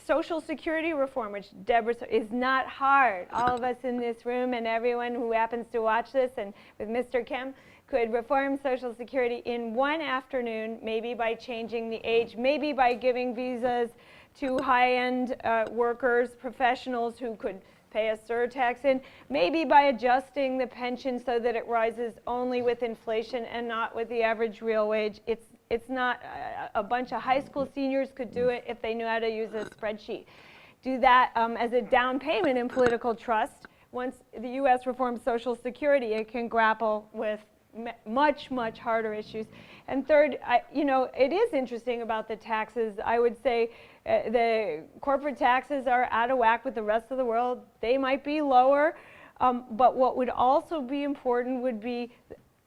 Social Security reform, which Deborah is not hard. All of us in this room and everyone who happens to watch this, and with Mr. Kemp, could reform Social Security in one afternoon, maybe by changing the age, maybe by giving visas to high-end workers, professionals who could pay a surtax in, maybe by adjusting the pension so that it rises only with inflation and not with the average real wage. It's not a bunch of high school seniors could do it if they knew how to use a spreadsheet. Do that as a down payment in political trust. Once the U.S. reforms Social Security, it can grapple with much, much harder issues. And third, it is interesting about the taxes. I would say the corporate taxes are out of whack with the rest of the world. They might be lower, but what would also be important would be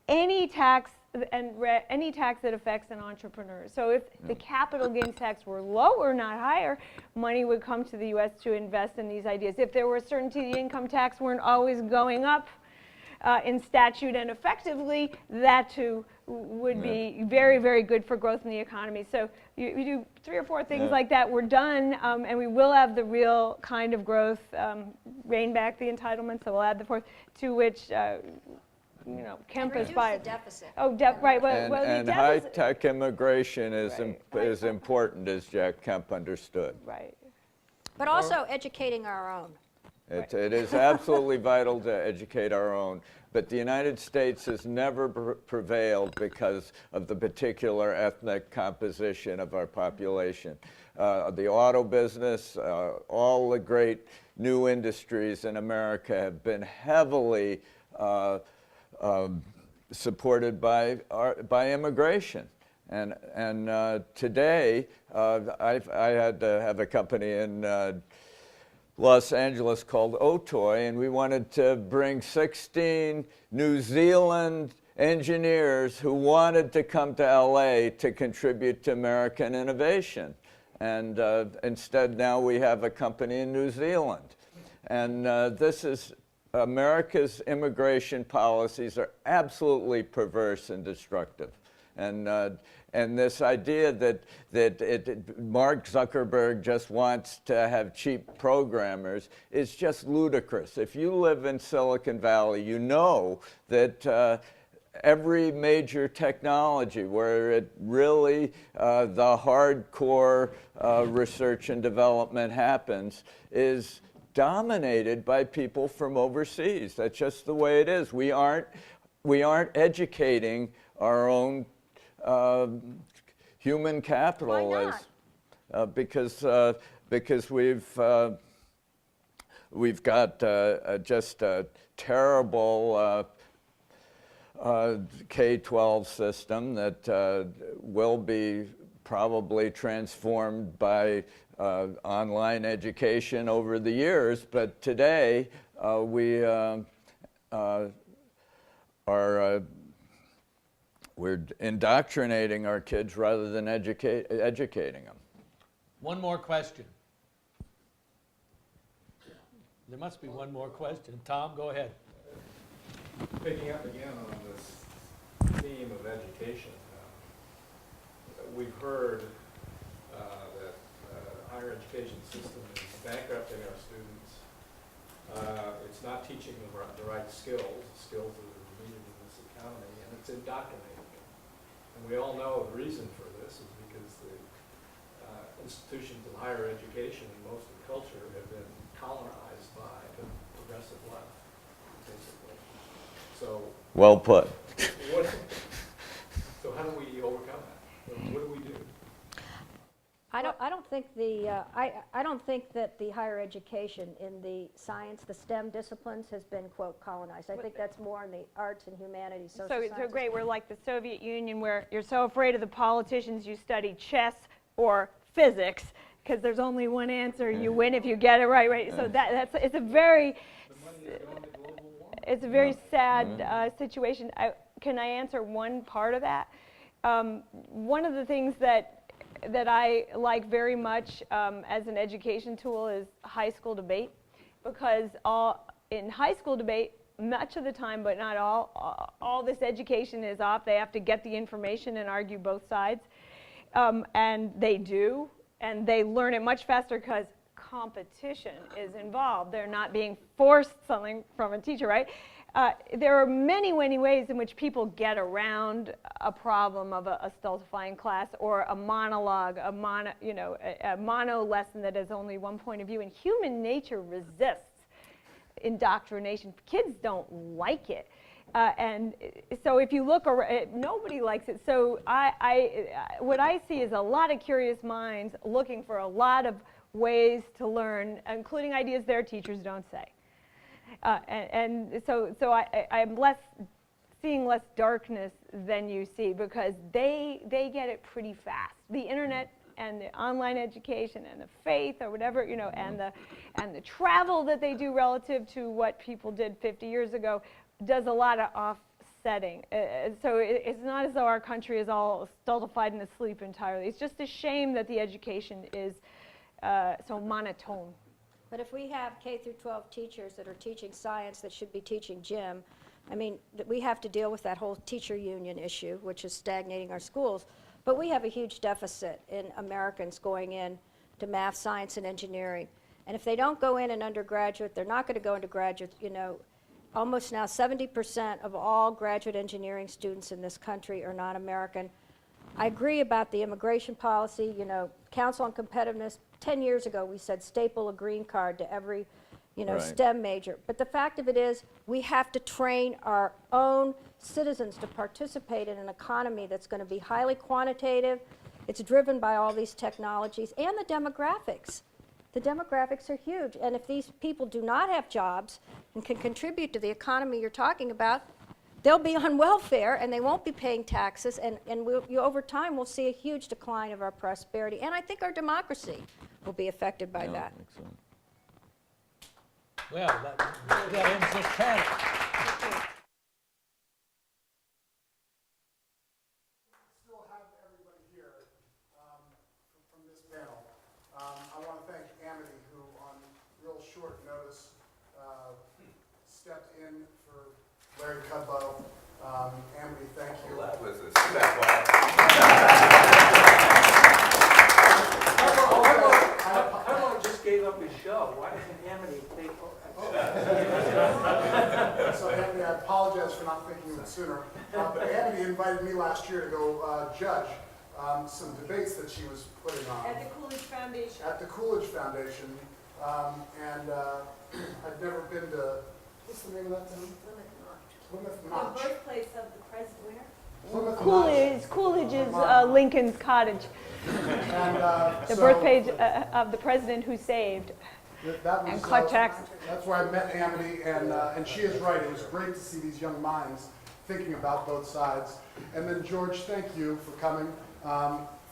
any tax any tax that affects an entrepreneur. So if the capital gains tax were lower, not higher, money would come to the U.S. to invest in these ideas. If there were certainty the income tax weren't always going up in statute and effectively, that too would be very, very good for growth in the economy. So you do 3 or 4 things like that, we're done, and we will have the real kind of growth, rein back the entitlements, so we'll add the fourth, to which Kemp is by. The deficit. Oh, right. Well, and the high-tech immigration is Right. important, as Jack Kemp understood. Right. But also educating our own. It is absolutely vital to educate our own, but the United States has never prevailed because of the particular ethnic composition of our population. The auto business, all the great new industries in America have been heavily supported by immigration. And today, I had to have a company in Los Angeles called Otoy, and we wanted to bring 16 New Zealand engineers who wanted to come to LA to contribute to American innovation. And instead now we have a company in New Zealand. And this is, America's immigration policies are absolutely perverse and destructive. And this idea that Mark Zuckerberg just wants to have cheap programmers is just ludicrous. If you live in Silicon Valley, you know that every major technology where it really, the hardcore research and development happens is dominated by people from overseas. That's just the way it is. We aren't educating our own human capital. Why not? Because we've got just a terrible K-12 system that will be probably transformed by online education over the years, but today we're indoctrinating our kids rather than educating them. One more question. There must be one more question. Tom, go ahead. Picking up again on this theme of education, we've heard that the higher education system is bankrupting our students. It's not teaching them the right skills that are needed in this economy, and it's indoctrinating them. And we all know the reason for this is because the institutions of higher education and most of the culture have been colonized by the progressive left, basically. So, Well put. so how do we overcome that? What do we do? I don't think that the higher education in the science, the STEM disciplines has been, quote, colonized. I think that's more in the arts and humanities, social So sciences. great, we're like the Soviet Union where you're so afraid of the politicians you study chess or physics because there's only one answer, you win if you get it right. So it's a very, it's a very sad situation. Can I answer one part of that? One of the things that I like very much as an education tool is high school debate, because in high school debate, much of the time, but not all this education is off. They have to get the information and argue both sides, and they do, and they learn it much faster because competition is involved. They're not being forced something from a teacher, right? There are many, many ways in which people get around a problem of a stultifying class or a monologue, a mono lesson that has only one point of view. And human nature resists indoctrination. Kids don't like it. And so if you look around, nobody likes it. So what I see is a lot of curious minds looking for a lot of ways to learn, including ideas their teachers don't say. And so I'm seeing less darkness than you see, because they get it pretty fast. The internet and the online education and the faith or whatever, and the travel that they do relative to what people did 50 years ago does a lot of offsetting. So it's not as though our country is all stultified and asleep entirely. It's just a shame that the education is so monotone. But if we have K through 12 teachers that are teaching science that should be teaching gym, I mean, we have to deal with that whole teacher union issue, which is stagnating our schools. But we have a huge deficit in Americans going in to math, science, and engineering. And if they don't go in undergraduate, they're not going to go into graduate. Almost now 70% of all graduate engineering students in this country are not American. I agree about the immigration policy, Council on Competitiveness. 10 years ago, we said staple a green card to every, Right. STEM major. But the fact of it is, we have to train our own citizens to participate in an economy that's going to be highly quantitative. It's driven by all these technologies and the demographics. The demographics are huge. And if these people do not have jobs and can contribute to the economy you're talking about, they'll be on welfare and they won't be paying taxes, and over time we'll see a huge decline of our prosperity, and I think our democracy will be affected by that. I think so. Well, that ends this panel. Still have everybody here from this panel. I want to thank Amity, who on real short notice stepped in for Larry Kudlow. Amity, thank you. Well, that was a step up. Kudlow just gave up his show. Why doesn't Amity take over? So Amity, I apologize for not thinking of it sooner. But Amity invited me last year to go judge some debates that she was putting on. At the Coolidge Foundation. At the Coolidge Foundation. I'd never been to, what's the name of that town? Plymouth The Notch. birthplace of the president. Plymouth Coolidge is Lincoln's Cottage. And, The so birthplace of the president who saved that was, and caught Jackson. that's where I met Amity, and she is right. It was great to see these young minds thinking about both sides. And then George, thank you for coming,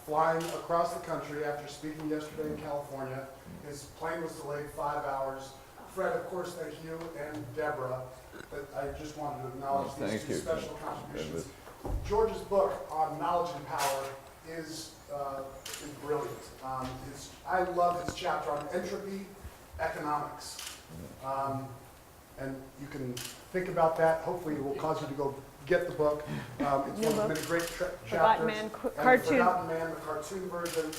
flying across the country after speaking yesterday in California. His plane was delayed 5 hours. Fred, of course, thank you, and Deborah. But I just wanted to acknowledge these Thank two you. special contributions. George's book on knowledge and power is brilliant. I love his chapter on entropy economics. And you can think about that. Hopefully it will cause you to go get the book. It's one of the many great chapters. Forgotten Man And cartoon. Forgotten Man, the cartoon version.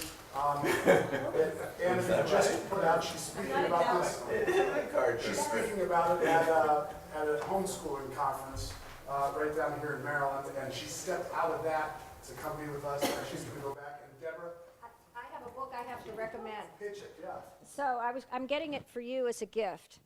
Amity just put out, she's speaking about this. She's speaking about it at a homeschooling conference right down here in Maryland, and she stepped out of that to come be with us, and she's going to go back. And Deborah, I have a book I have to recommend. pitch it, yeah. So I'm getting it for you as a gift.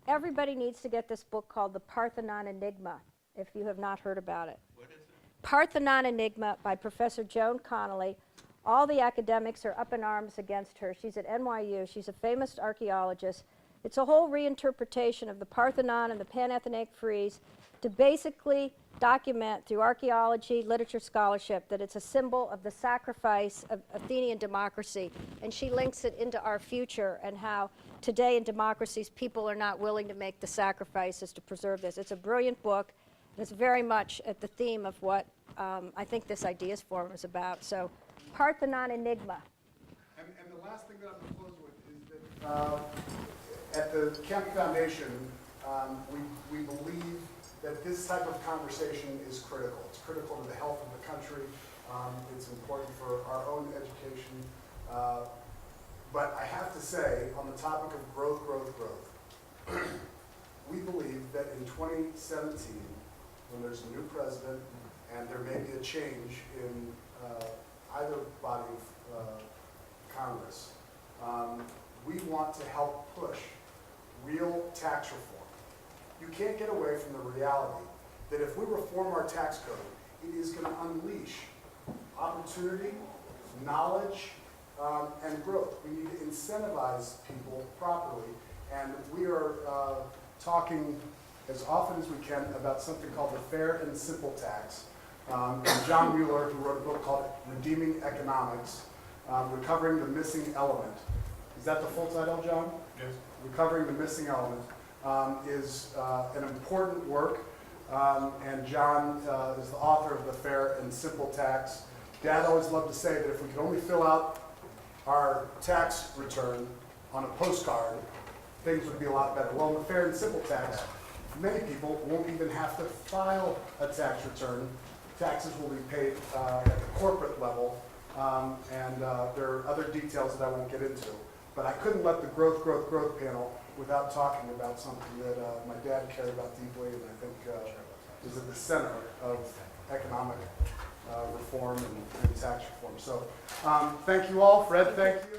Everybody needs to get this book called The Parthenon Enigma, if you have not heard about it. What is it? Parthenon Enigma by Professor Joan Connolly. All the academics are up in arms against her. She's at NYU. She's a famous archaeologist. It's a whole reinterpretation of the Parthenon and the Panathenaic frieze to basically document through archaeology, literature, scholarship, that it's a symbol of the sacrifice of Athenian democracy. And she links it into our future and how today in democracies people are not willing to make the sacrifices to preserve this. It's a brilliant book, and it's very much at the theme of what I think this Ideas Forum is about. So, Parthenon Enigma. And the last thing that I'm going to close with is that at the Kemp Foundation, we believe that this type of conversation is critical. It's critical to the health of the country. It's important for our own education. But I have to say, on the topic of growth, we believe that in 2017, when there's a new president and there may be a change in either body of Congress, we want to help push real tax reform. You can't get away from the reality that if we reform our tax code, it is going to unleash opportunity, knowledge, and growth. We need to incentivize people properly, and we are talking as often as we can about something called the fair and simple tax. And John Mueller, who wrote a book called Redeeming Economics, Recovering the Missing Element. Is that the full title, John? Yes. Recovering the Missing Element is an important work, and John is the author of The Fair and Simple Tax. Dad always loved to say that if we could only fill out our tax return on a postcard, things would be a lot better. Well, in the Fair and Simple Tax, many people won't even have to file a tax return. Taxes will be paid at the corporate level, and there are other details that I won't get into. But I couldn't let the growth panel without talking about something that my dad cared about deeply, and I think is at the center of economic reform and tax reform. So thank you all. Fred, thank you.